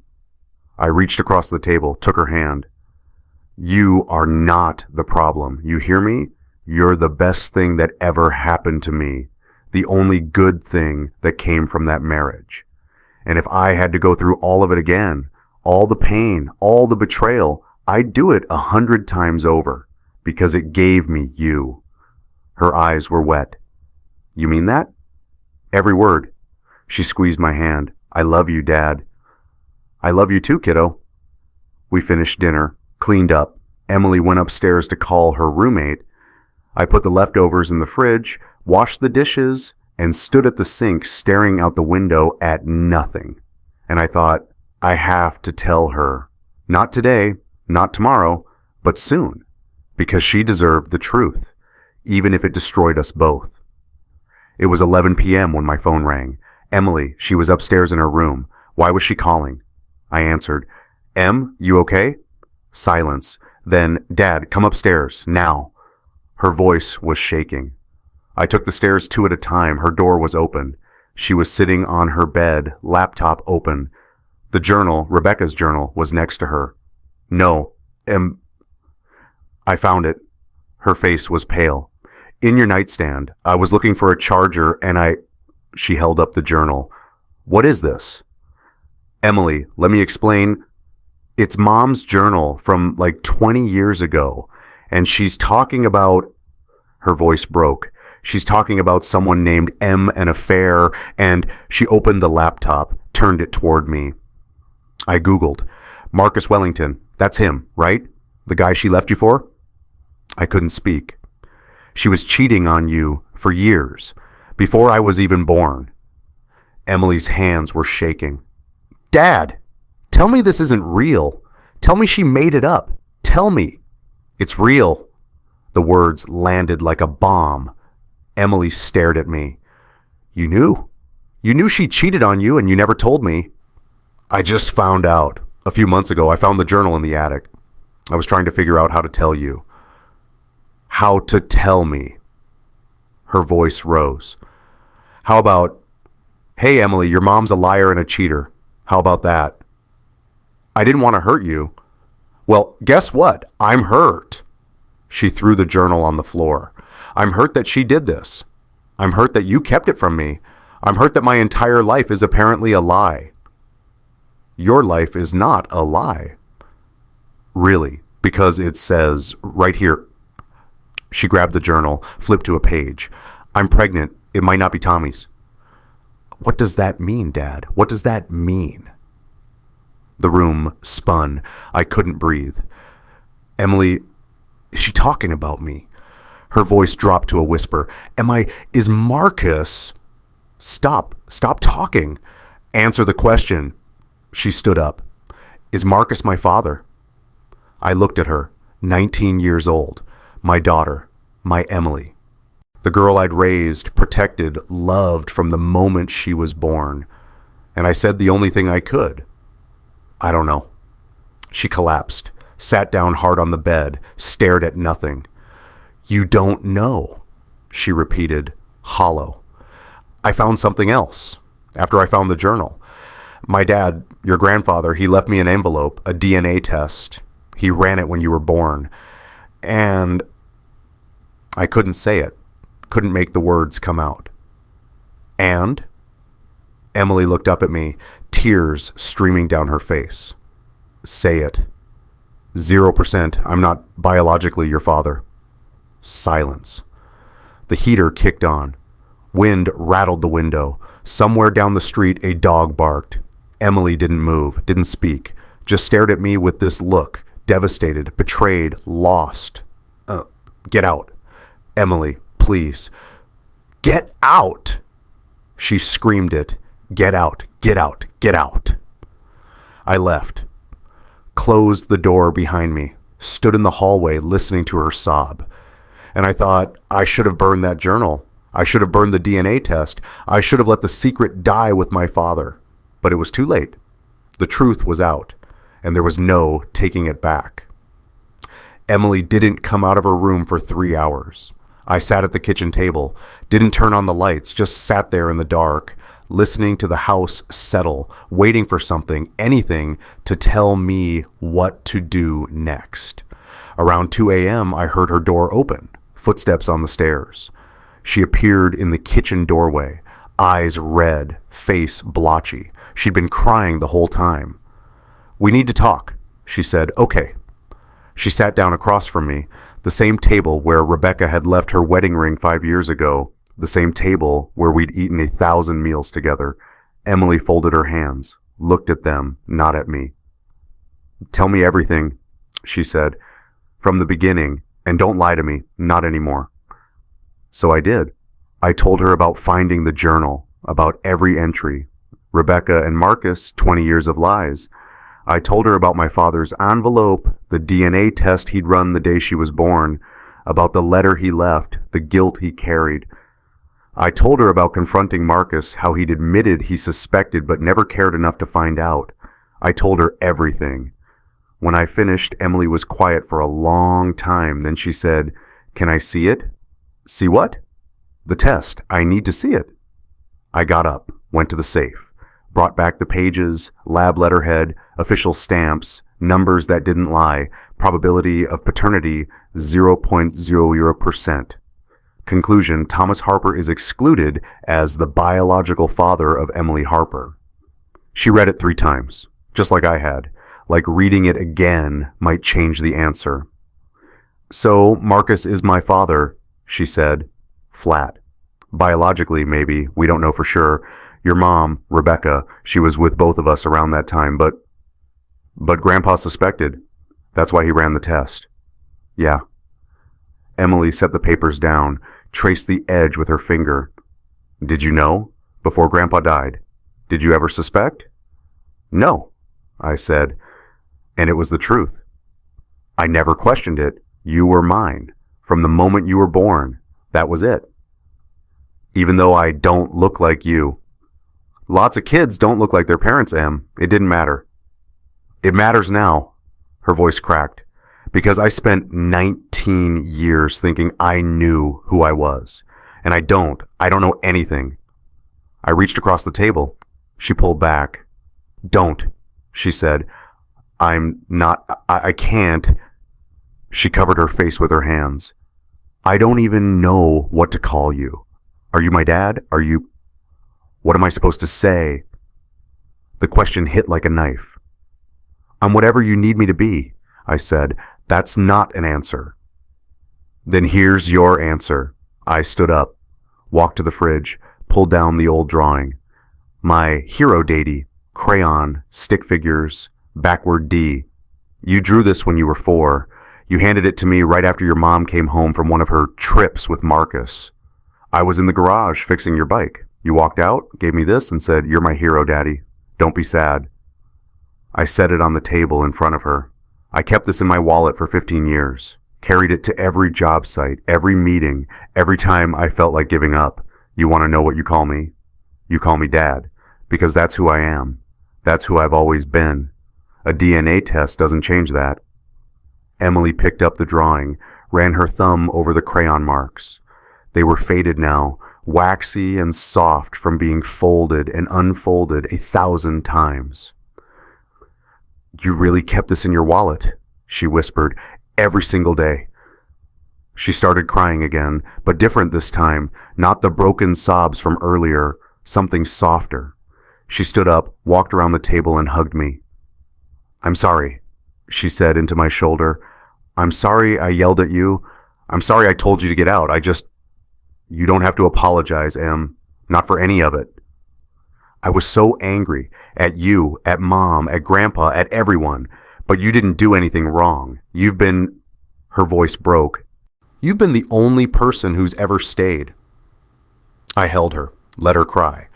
I reached across the table, took her hand. "You are not the problem. You hear me? You're the best thing that ever happened to me. The only good thing that came from that marriage. And if I had to go through all of it again, all the pain, all the betrayal, I'd do it 100 times over, because it gave me you." Her eyes were wet. "You mean that?" "Every word." She squeezed my hand. "I love you, Dad." "I love you too, kiddo." We finished dinner, cleaned up. Emily went upstairs to call her roommate. I put the leftovers in the fridge, washed the dishes, and stood at the sink staring out the window at nothing. And I thought, I have to tell her. Not today, not tomorrow, but soon. Because she deserved the truth, even if it destroyed us both. It was 11 p.m. when my phone rang. Emily, she was upstairs in her room. Why was she calling? I answered, "Em, you okay?" Silence. Then, "Dad, come upstairs, now." Her voice was shaking. I took the stairs 2 at a time. Her door was open. She was sitting on her bed, laptop open. The journal, Rebecca's journal, was next to her. "No, Em..." I found it. Her face was pale. "In your nightstand. I was looking for a charger and She held up the journal. "What is this?" "Emily, let me explain. It's Mom's journal from like 20 years ago. And she's talking about..." Her voice broke. "She's talking about someone named M, an affair, and..." She opened the laptop, turned it toward me. I Googled. Marcus Wellington. That's him, right? The guy she left you for? I couldn't speak. She was cheating on you for years, before I was even born. Emily's hands were shaking. Dad, tell me this isn't real. Tell me she made it up. Tell me. It's real. The words landed like a bomb. Emily stared at me. You knew? You knew she cheated on you and you never told me. I just found out. A few months ago, I found the journal in the attic. I was trying to figure out how to tell you. How to tell me. Her voice rose. How about, hey, Emily, your mom's a liar and a cheater. How about that? I didn't want to hurt you. Well, guess what? I'm hurt. She threw the journal on the floor. I'm hurt that she did this. I'm hurt that you kept it from me. I'm hurt that my entire life is apparently a lie. Your life is not a lie. Really, because it says right here. She grabbed the journal, flipped to a page. I'm pregnant. It might not be Tommy's. What does that mean, Dad? What does that mean? The room spun. I couldn't breathe. Emily, is she talking about me? Her voice dropped to a whisper. Is Marcus? Stop talking. Answer the question. She stood up. Is Marcus my father? I looked at her, 19 years old. My daughter, my Emily. The girl I'd raised, protected, loved from the moment she was born. And I said the only thing I could. I don't know. She collapsed, sat down hard on the bed, stared at nothing. You don't know, she repeated, hollow. I found something else after I found the journal. My dad, your grandfather, he left me an envelope, a DNA test. He ran it when you were born. And I couldn't say it, couldn't make the words come out. And? Emily looked up at me, tears streaming down her face. Say it. 0%. I'm not biologically your father. Silence. The heater kicked on. Wind rattled the window. Somewhere down the street, a dog barked. Emily didn't move, didn't speak, just stared at me with this look, devastated, betrayed, lost. Get out. Emily, please. Get out! She screamed it. Get out, get out, get out. I left, closed the door behind me, stood in the hallway listening to her sob. And I thought, I should have burned that journal. I should have burned the DNA test. I should have let the secret die with my father. But it was too late. The truth was out, and there was no taking it back. Emily didn't come out of her room for 3 hours. I sat at the kitchen table, didn't turn on the lights, just sat there in the dark, listening to the house settle, waiting for something, anything, to tell me what to do next. Around 2 a.m., I heard her door open, footsteps on the stairs. She appeared in the kitchen doorway, eyes red, face blotchy. She'd been crying the whole time. We need to talk, she said. Okay. She sat down across from me, the same table where Rebecca had left her wedding ring 5 years ago, the same table where we'd eaten 1,000 meals together. Emily folded her hands, looked at them, not at me. Tell me everything, she said, from the beginning, and don't lie to me, not anymore. So I did. I told her about finding the journal, about every entry. Rebecca and Marcus, 20 years of lies. I told her about my father's envelope, the DNA test he'd run the day she was born, about the letter he left, the guilt he carried. I told her about confronting Marcus, how he'd admitted he suspected but never cared enough to find out. I told her everything. When I finished, Emily was quiet for a long time. Then she said, "Can I see it?" "See what?" "The test. I need to see it." I got up, went to the safe, brought back the pages, lab letterhead, official stamps, numbers that didn't lie, probability of paternity 0.00%. Conclusion: Thomas Harper is excluded as the biological father of Emily Harper. She read it 3 times, just like I had, like reading it again might change the answer. "So Marcus is my father," she said, flat. "Biologically, maybe, we don't know for sure. Your mom, Rebecca, she was with both of us around that time, but Grandpa suspected. That's why he ran the test. Yeah. Emily set the papers down, traced the edge with her finger. Did you know? Before Grandpa died. Did you ever suspect? No, I said, and it was the truth. I never questioned it. You were mine. From the moment you were born. That was it. Even though I don't look like you. Lots of kids don't look like their parents, Em. It didn't matter. It matters now, her voice cracked, because I spent 19 years thinking I knew who I was. And I don't know anything. I reached across the table. She pulled back. Don't, she said. I can't. She covered her face with her hands. I don't even know what to call you. Are you my dad? What am I supposed to say? The question hit like a knife. I'm whatever you need me to be, I said. That's not an answer. Then here's your answer. I stood up, walked to the fridge, pulled down the old drawing. My hero deity, crayon, stick figures, backward D. You drew this when you were 4. You handed it to me right after your mom came home from one of her trips with Marcus. I was in the garage fixing your bike. You walked out, gave me this, and said, "You're my hero, Daddy. Don't be sad." I set it on the table in front of her. I kept this in my wallet for 15 years. Carried it to every job site, every meeting, every time I felt like giving up. You want to know what you call me? You call me Dad, because that's who I am. That's who I've always been. A DNA test doesn't change that. Emily picked up the drawing, ran her thumb over the crayon marks. They were faded now, waxy and soft from being folded and unfolded 1,000 times. You really kept this in your wallet, she whispered, every single day. She started crying again, but different this time, not the broken sobs from earlier, something softer. She stood up, walked around the table, and hugged me. I'm sorry, she said into my shoulder. I'm sorry I yelled at you. I'm sorry I told you to get out. You don't have to apologize, Em. Not for any of it. I was so angry at you, at Mom, at Grandpa, at everyone, but you didn't do anything wrong. Her voice broke. You've been the only person who's ever stayed. I held her, let her cry,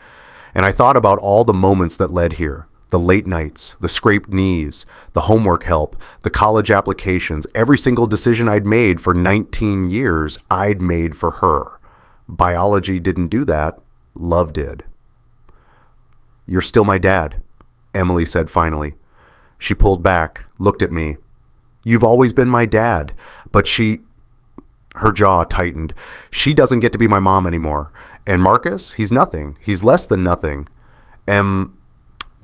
and I thought about all the moments that led here. The late nights, the scraped knees, the homework help, the college applications, every single decision I'd made for 19 years, I'd made for her. Biology didn't do that. Love did. You're still my dad, Emily said finally. She pulled back, looked at me. You've always been my dad, but her jaw tightened. She doesn't get to be my mom anymore. And Marcus, he's nothing. He's less than nothing.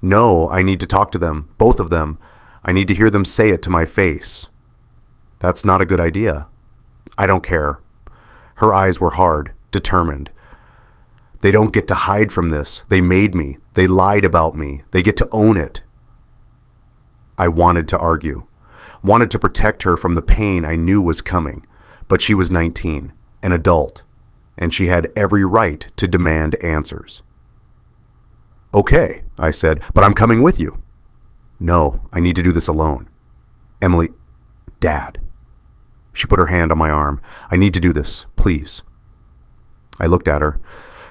No, I need to talk to them, both of them. I need to hear them say it to my face. That's not a good idea. I don't care. Her eyes were hard, determined. They don't get to hide from this. They made me. They lied about me. They get to own it. I wanted to argue, wanted to protect her from the pain I knew was coming, but she was 19, an adult, and she had every right to demand answers. Okay, I said, but I'm coming with you. No, I need to do this alone. Emily, Dad. She put her hand on my arm. I need to do this, please. I looked at her,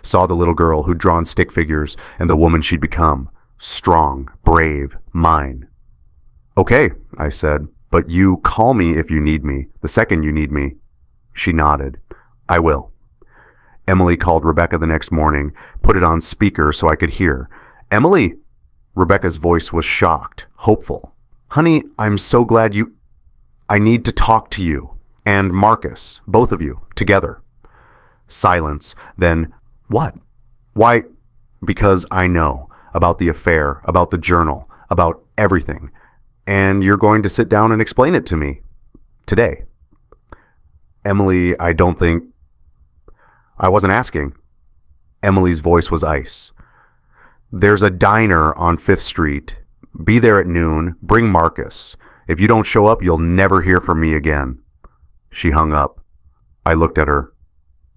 saw the little girl who'd drawn stick figures and the woman she'd become. Strong, brave, mine. Okay, I said, but you call me if you need me, the second you need me. She nodded. I will. Emily called Rebecca the next morning, put it on speaker so I could hear. Emily! Rebecca's voice was shocked, hopeful. Honey, I'm so glad I need to talk to you. And Marcus, both of you, together. Silence. Then, what? Why? Because I know about the affair, about the journal, about everything. And you're going to sit down and explain it to me. Today. Emily, I don't think... I wasn't asking. Emily's voice was ice. There's a diner on 5th Street. Be there at noon. Bring Marcus. If you don't show up, you'll never hear from me again. She hung up. I looked at her.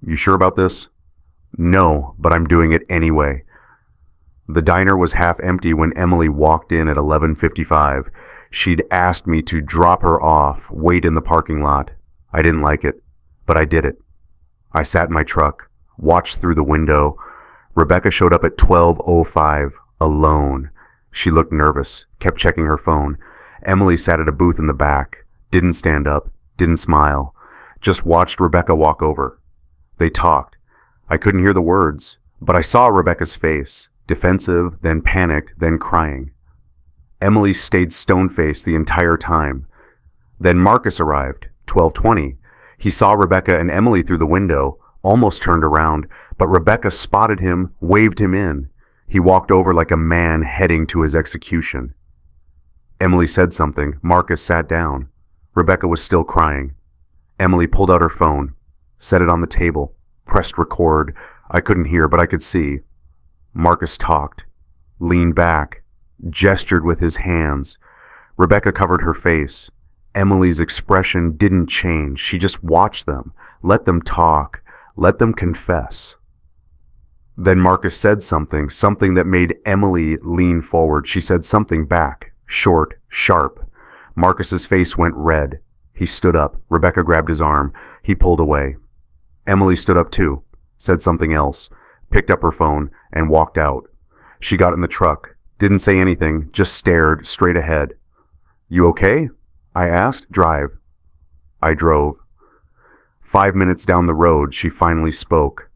You sure about this? No, but I'm doing it anyway. The diner was half empty when Emily walked in at 11:55. She'd asked me to drop her off, wait in the parking lot. I didn't like it, but I did it. I sat in my truck, watched through the window. Rebecca showed up at 12:05, alone. She looked nervous, kept checking her phone. Emily sat at a booth in the back, didn't stand up, didn't smile, just watched Rebecca walk over. They talked. I couldn't hear the words, but I saw Rebecca's face, defensive, then panicked, then crying. Emily stayed stone-faced the entire time. Then Marcus arrived, 12:20. He saw Rebecca and Emily through the window, almost turned around, but Rebecca spotted him, waved him in. He walked over like a man heading to his execution. Emily said something. Marcus sat down. Rebecca was still crying. Emily pulled out her phone, set it on the table, pressed record. I couldn't hear, but I could see. Marcus talked, leaned back, gestured with his hands. Rebecca covered her face. Emily's expression didn't change. She just watched them, let them talk, let them confess. Then Marcus said something that made Emily lean forward. She said something back, short, sharp. Marcus's face went red. He stood up. Rebecca grabbed his arm. He pulled away. Emily stood up too, said something else, picked up her phone, and walked out. She got in the truck, didn't say anything, just stared straight ahead. "You okay?" I asked. "Drive." I drove. 5 minutes down the road, she finally spoke.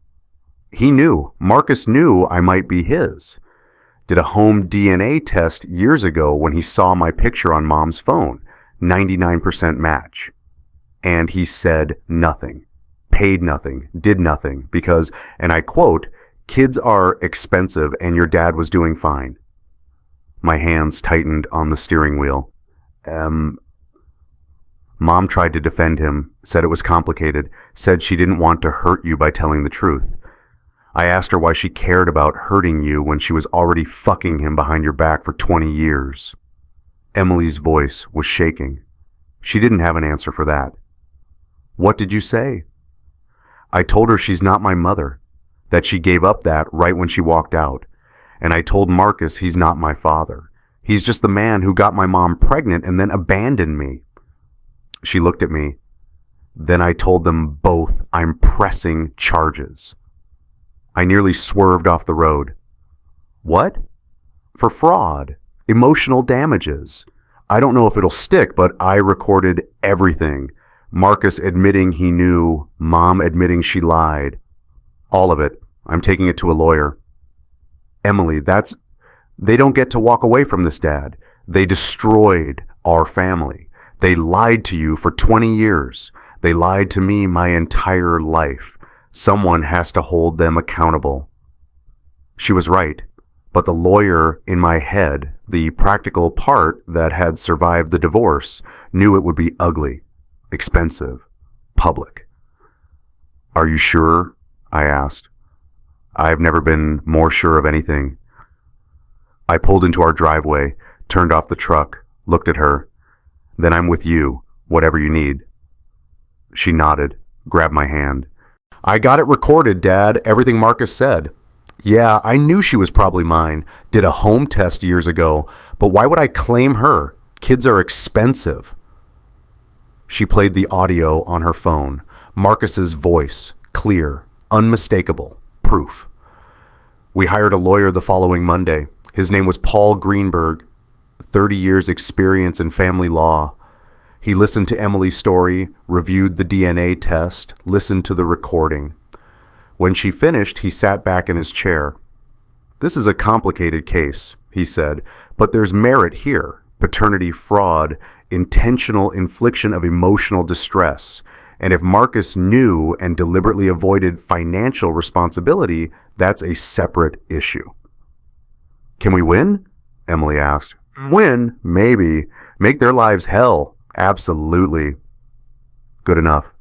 He knew. Marcus knew I might be his. Did a home DNA test years ago when he saw my picture on Mom's phone. 99% match. And he said nothing, paid nothing, did nothing, because, and I quote, "Kids are expensive and your dad was doing fine." My hands tightened on the steering wheel. Mom tried to defend him, said it was complicated, said she didn't want to hurt you by telling the truth. I asked her why she cared about hurting you when she was already fucking him behind your back for 20 years. Emily's voice was shaking. She didn't have an answer for that. "What did you say?" I told her she's not my mother, that she gave up that right when she walked out. And I told Marcus he's not my father. He's just the man who got my mom pregnant and then abandoned me. She looked at me. Then I told them both I'm pressing charges. I nearly swerved off the road. "What?" "For fraud. Emotional damages. I don't know if it'll stick, but I recorded everything. Marcus admitting he knew, Mom admitting she lied. All of it. I'm taking it to a lawyer." "Emily, they don't get to walk away from this, Dad. They destroyed our family. They lied to you for 20 years. They lied to me my entire life. Someone has to hold them accountable." She was right, but the lawyer in my head, the practical part that had survived the divorce, knew it would be ugly, expensive, public. "Are you sure?" I asked. I've never been more sure of anything. I pulled into our driveway, turned off the truck, looked at her. "Then I'm with you, whatever you need." She nodded, grabbed my hand. "I got it recorded, Dad, everything Marcus said. Yeah, I knew she was probably mine. Did a home test years ago, but why would I claim her? Kids are expensive." She played the audio on her phone. Marcus's voice, clear, unmistakable, proof. We hired a lawyer the following Monday. His name was Paul Greenberg, 30 years experience in family law. He listened to Emily's story, reviewed the DNA test, listened to the recording. When she finished, he sat back in his chair. "This is a complicated case," he said, "but there's merit here. Paternity fraud, intentional infliction of emotional distress. And if Marcus knew and deliberately avoided financial responsibility, that's a separate issue." "Can we win?" Emily asked. "Win? Maybe. Make their lives hell? Absolutely." Good enough.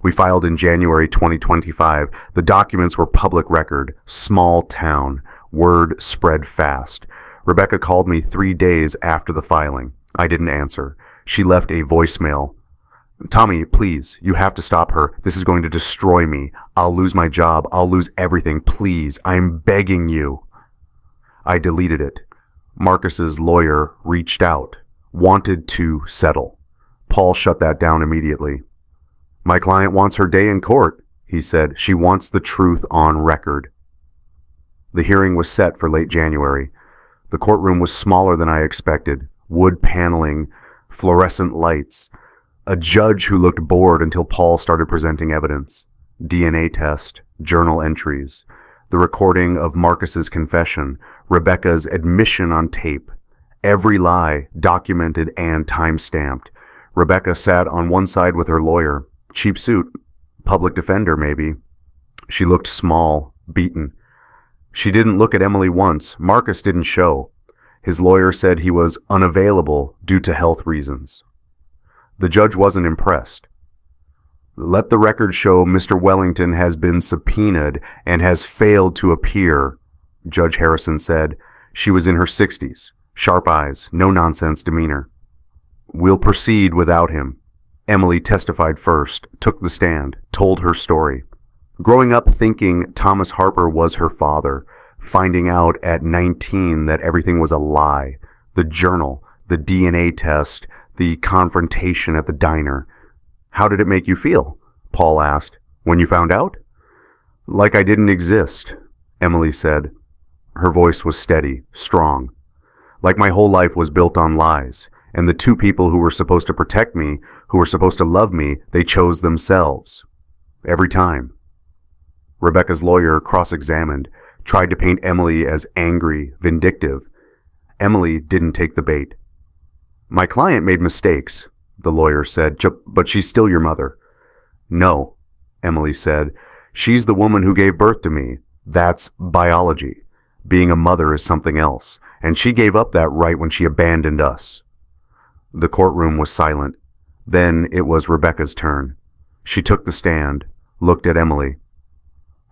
We filed in January 2025. The documents were public record. Small town. Word spread fast. Rebecca called me 3 days after the filing. I didn't answer. She left a voicemail. "Tommy, please, you have to stop her. This is going to destroy me. I'll lose my job. I'll lose everything. Please, I'm begging you." I deleted it. Marcus's lawyer reached out, wanted to settle. Paul shut that down immediately. My client wants her day in court, he said. She wants the truth on record. The hearing was set for late January. The courtroom was smaller than I expected. Wood paneling, fluorescent lights. A judge who looked bored until Paul started presenting evidence. DNA test, journal entries, the recording of Marcus's confession, Rebecca's admission on tape. Every lie documented and time-stamped. Rebecca sat on one side with her lawyer. Cheap suit. Public defender, maybe. She looked small, beaten. She didn't look at Emily once. Marcus didn't show. His lawyer said he was unavailable due to health reasons. The judge wasn't impressed. Let the record show Mr. Wellington has been subpoenaed and has failed to appear, Judge Harrison said. She was in her 60s. Sharp eyes, no-nonsense demeanor. We'll proceed without him. Emily testified first, took the stand, told her story. Growing up thinking Thomas Harper was her father, finding out at 19 that everything was a lie, the journal, the DNA test, the confrontation at the diner. How did it make you feel? Paul asked. When you found out? Like I didn't exist, Emily said. Her voice was steady, strong. Like my whole life was built on lies, and the two people who were supposed to protect me, who were supposed to love me, they chose themselves. Every time. Rebecca's lawyer cross-examined, tried to paint Emily as angry, vindictive. Emily didn't take the bait. My client made mistakes, the lawyer said, but she's still your mother. No, Emily said. She's the woman who gave birth to me. That's biology. Being a mother is something else, and she gave up that right when she abandoned us. The courtroom was silent. Then it was Rebecca's turn. She took the stand, looked at Emily.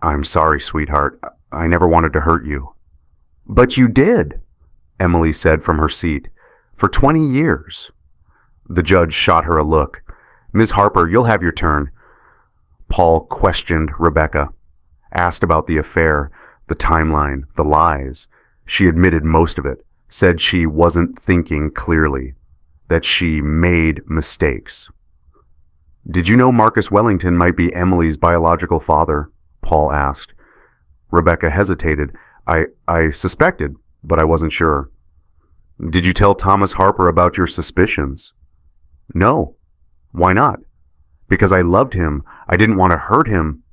I'm sorry, sweetheart. I never wanted to hurt you. But you did, Emily said from her seat. For 20 years. The judge shot her a look. Ms. Harper, you'll have your turn. Paul questioned Rebecca, asked about the affair, the timeline, the lies. She admitted most of it, said she wasn't thinking clearly, that she made mistakes. Did you know Marcus Wellington might be Emily's biological father? Paul asked. Rebecca hesitated. I suspected, but I wasn't sure. Did you tell Thomas Harper about your suspicions? No. Why not? Because I loved him. I didn't want to hurt him.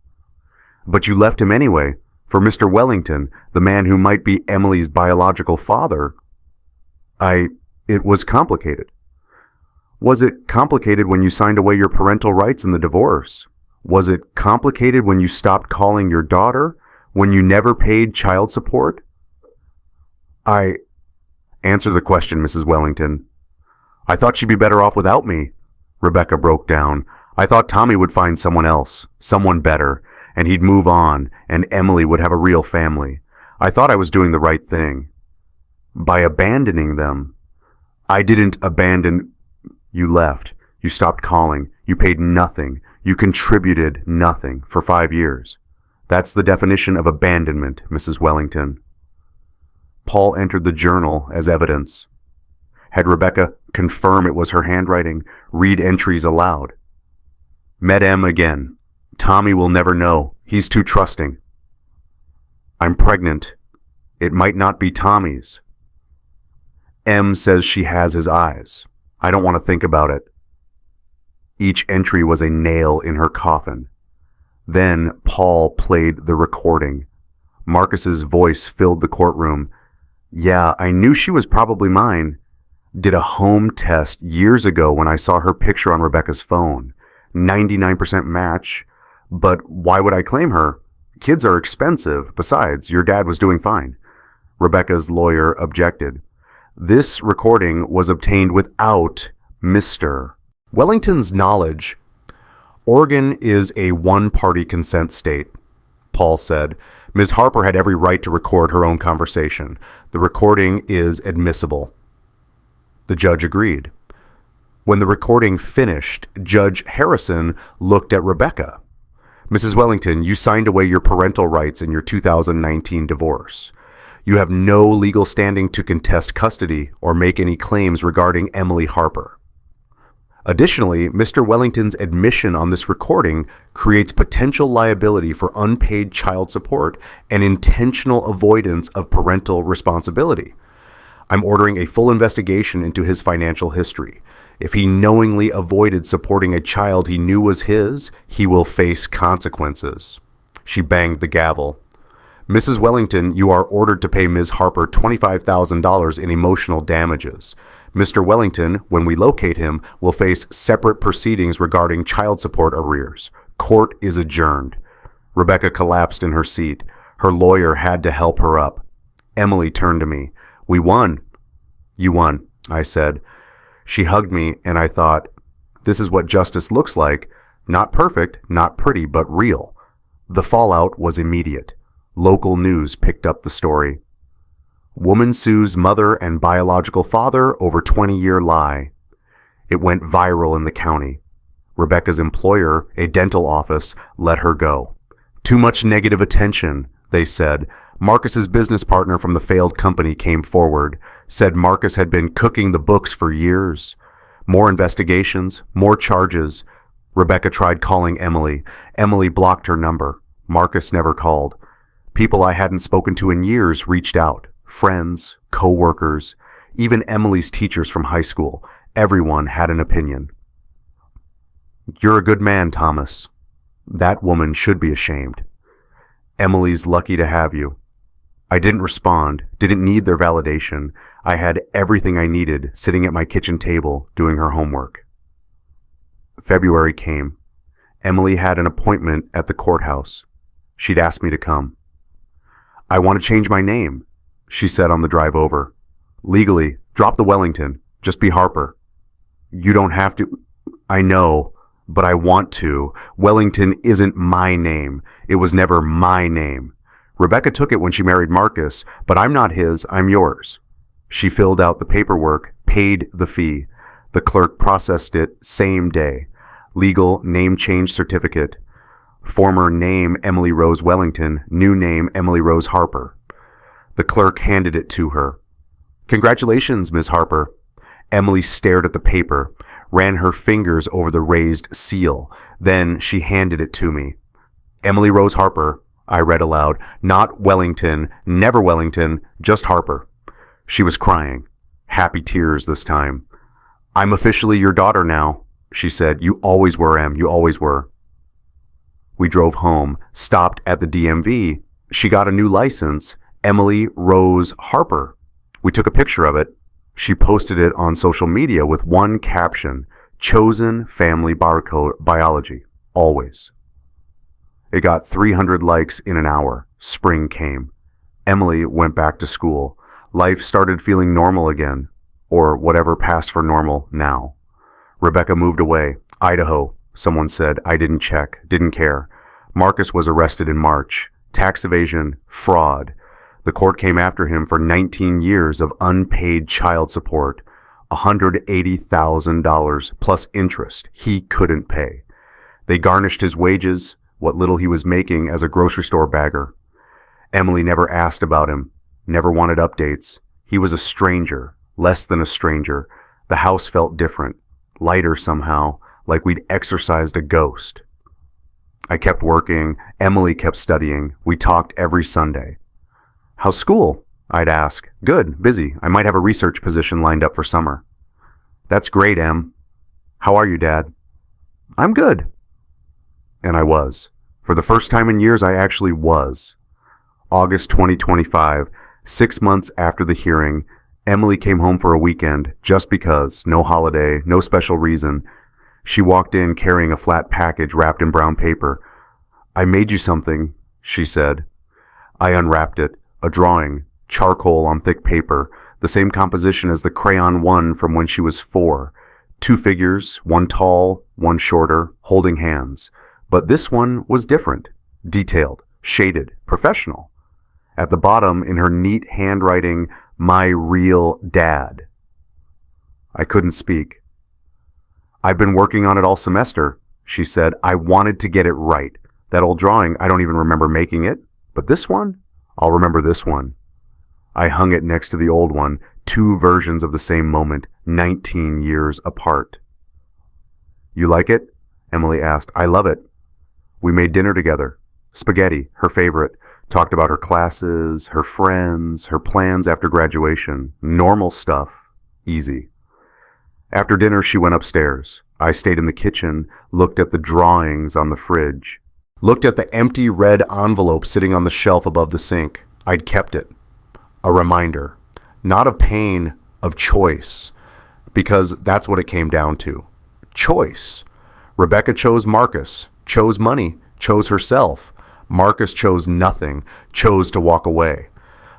But you left him anyway, for Mr. Wellington, the man who might be Emily's biological father. It was complicated. Was it complicated when you signed away your parental rights in the divorce? Was it complicated when you stopped calling your daughter? When you never paid child support? Answer the question, Mrs. Wellington. I thought she'd be better off without me. Rebecca broke down. I thought Tommy would find someone else, someone better, and he'd move on, and Emily would have a real family. I thought I was doing the right thing. By abandoning them. I didn't abandon. You left. You stopped calling. You paid nothing. You contributed nothing for 5 years. That's the definition of abandonment, Mrs. Wellington. Paul entered the journal as evidence. Had Rebecca confirm it was her handwriting, read entries aloud. Met M again. Tommy will never know. He's too trusting. I'm pregnant. It might not be Tommy's. M says she has his eyes. I don't want to think about it. Each entry was a nail in her coffin. Then Paul played the recording. Marcus's voice filled the courtroom. Yeah, I knew she was probably mine. Did a home test years ago when I saw her picture on Rebecca's phone. 99% match. But why would I claim her? Kids are expensive. Besides, your dad was doing fine. Rebecca's lawyer objected. This recording was obtained without Mr. Wellington's knowledge. Oregon is a one-party consent state, Paul said. Ms. Harper had every right to record her own conversation. The recording is admissible. The judge agreed. When the recording finished, Judge Harrison looked at Rebecca. Mrs. Wellington, you signed away your parental rights in your 2019 divorce. You have no legal standing to contest custody or make any claims regarding Emily Harper. Additionally, Mr. Wellington's admission on this recording creates potential liability for unpaid child support and intentional avoidance of parental responsibility. I'm ordering a full investigation into his financial history. If he knowingly avoided supporting a child he knew was his, he will face consequences. She banged the gavel. Mrs. Wellington, you are ordered to pay Ms. Harper $25,000 in emotional damages. Mr. Wellington, when we locate him, will face separate proceedings regarding child support arrears. Court is adjourned. Rebecca collapsed in her seat. Her lawyer had to help her up. Emily turned to me. We won. You won, I said. She hugged me, and I thought, this is what justice looks like. Not perfect, not pretty, but real. The fallout was immediate. Local news picked up the story. Woman sues mother and biological father over 20-year lie. It went viral in the county. Rebecca's employer, a dental office, let her go. Too much negative attention, they said. Marcus's business partner from the failed company came forward, said Marcus had been cooking the books for years. More investigations, more charges. Rebecca tried calling Emily. Emily blocked her number. Marcus never called. People I hadn't spoken to in years reached out. Friends, co-workers, even Emily's teachers from high school. Everyone had an opinion. You're a good man, Thomas. That woman should be ashamed. Emily's lucky to have you. I didn't respond, didn't need their validation. I had everything I needed sitting at my kitchen table doing her homework. February came. Emily had an appointment at the courthouse. She'd asked me to come. I want to change my name, she said on the drive over. Legally, drop the Wellington. Just be Harper. You don't have to. I know, but I want to. Wellington isn't my name. It was never my name. Rebecca took it when she married Marcus, but I'm not his, I'm yours. She filled out the paperwork, paid the fee. The clerk processed it same day. Legal name change certificate. Former name Emily Rose Wellington, new name Emily Rose Harper. The clerk handed it to her. Congratulations, Miss Harper. Emily stared at the paper, ran her fingers over the raised seal. Then she handed it to me. Emily Rose Harper, I read aloud. Not Wellington, never Wellington, just Harper. She was crying. Happy tears this time. I'm officially your daughter now, she said. You always were, Em. You always were. We drove home, stopped at the DMV. She got a new license, Emily Rose Harper. We took a picture of it. She posted it on social media with one caption, chosen family barcode biology, always. It got 300 likes in an hour. Spring came. Emily went back to school. Life started feeling normal again, or whatever passed for normal now. Rebecca moved away. Idaho, someone said. I didn't check, didn't care. Marcus was arrested in March. Tax evasion, fraud. The court came after him for 19 years of unpaid child support, $180,000 plus interest he couldn't pay. They garnished his wages, what little he was making as a grocery store bagger. Emily never asked about him, never wanted updates. He was a stranger, less than a stranger. The house felt different, lighter somehow, like we'd exorcised a ghost. I kept working. Emily kept studying. We talked every Sunday. How's school? I'd ask. Good, busy. I might have a research position lined up for summer. That's great, Em. How are you, Dad? I'm good. And I was. For the first time in years, I actually was. August 2025, 6 months after the hearing, Emily came home for a weekend, just because, no holiday, no special reason. She walked in carrying a flat package wrapped in brown paper. I made you something, she said. I unwrapped it, a drawing, charcoal on thick paper, the same composition as the crayon one from when she was 4. 2 figures, one tall, one shorter, holding hands. But this one was different, detailed, shaded, professional. At the bottom, in her neat handwriting, my real dad. I couldn't speak. I've been working on it all semester, she said. I wanted to get it right. That old drawing, I don't even remember making it. But this one, I'll remember this one. I hung it next to the old one, two versions of the same moment, 19 years apart. You like it? Emily asked. I love it. We made dinner together. Spaghetti, her favorite. Talked about her classes, her friends, her plans after graduation. Normal stuff. Easy. After dinner, she went upstairs. I stayed in the kitchen, looked at the drawings on the fridge, looked at the empty red envelope sitting on the shelf above the sink. I'd kept it. A reminder. Not of pain, of choice. Because that's what it came down to. Choice. Rebecca chose Marcus, chose money, chose herself. Marcus chose nothing, chose to walk away.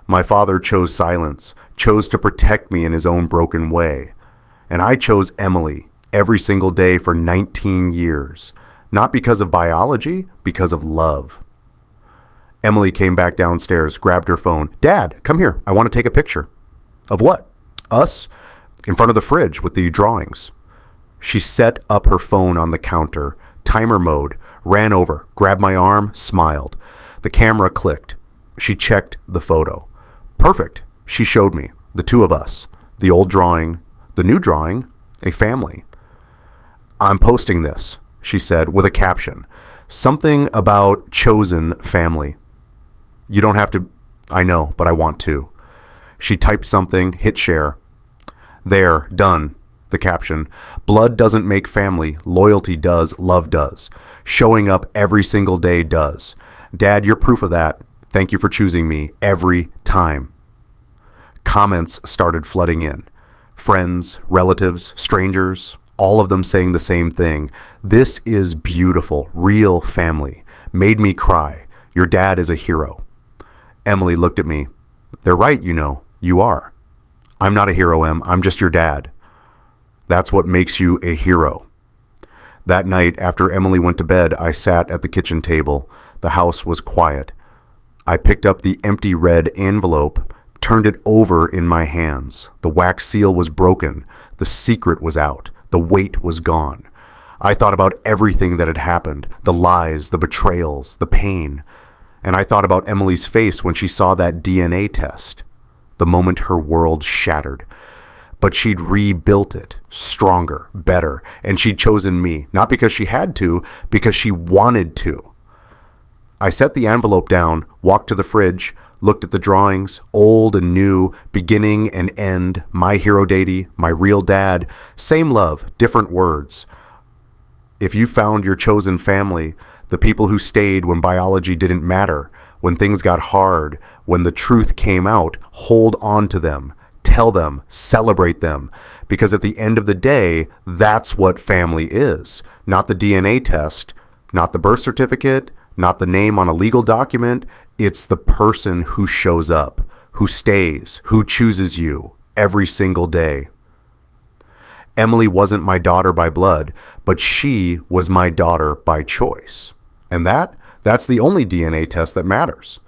My father chose silence, chose to protect me in his own broken way. And I chose Emily every single day for 19 years. Not because of biology, because of love. Emily came back downstairs, grabbed her phone. Dad, come here. I want to take a picture. Of what? Us? In front of the fridge with the drawings. She set up her phone on the counter, timer mode, ran over, grabbed my arm, smiled. The camera clicked. She checked the photo. Perfect. She showed me. The two of us. The old drawing. The new drawing. A family. I'm posting this, she said, with a caption. Something about chosen family. You don't have to. I know, but I want to. She typed something, hit share. There, done. The caption. Blood doesn't make family. Loyalty does. Love does. Showing up every single day does. Dad, you're proof of that. Thank you for choosing me every time. Comments started flooding in. Friends, relatives, strangers, all of them saying the same thing. This is beautiful, real family. Made me cry. Your dad is a hero. Emily looked at me. They're right, you know. You are. I'm not a hero, Em. I'm just your dad. That's what makes you a hero. That night, after Emily went to bed, I sat at the kitchen table. The house was quiet. I picked up the empty red envelope, turned it over in my hands. The wax seal was broken. The secret was out. The weight was gone. I thought about everything that had happened, the lies, the betrayals, the pain. And I thought about Emily's face when she saw that DNA test. The moment her world shattered. But she'd rebuilt it, stronger, better, and she'd chosen me, not because she had to, because she wanted to. I set the envelope down, walked to the fridge, looked at the drawings, old and new, beginning and end, my hero daddy, my real dad, same love, different words. If you found your chosen family, the people who stayed when biology didn't matter, when things got hard, when the truth came out, hold on to them. Tell them, celebrate them, because at the end of the day, that's what family is. Not the DNA test, not the birth certificate, not the name on a legal document. It's the person who shows up, who stays, who chooses you every single day. Emily wasn't my daughter by blood, but she was my daughter by choice. And that's the only DNA test that matters.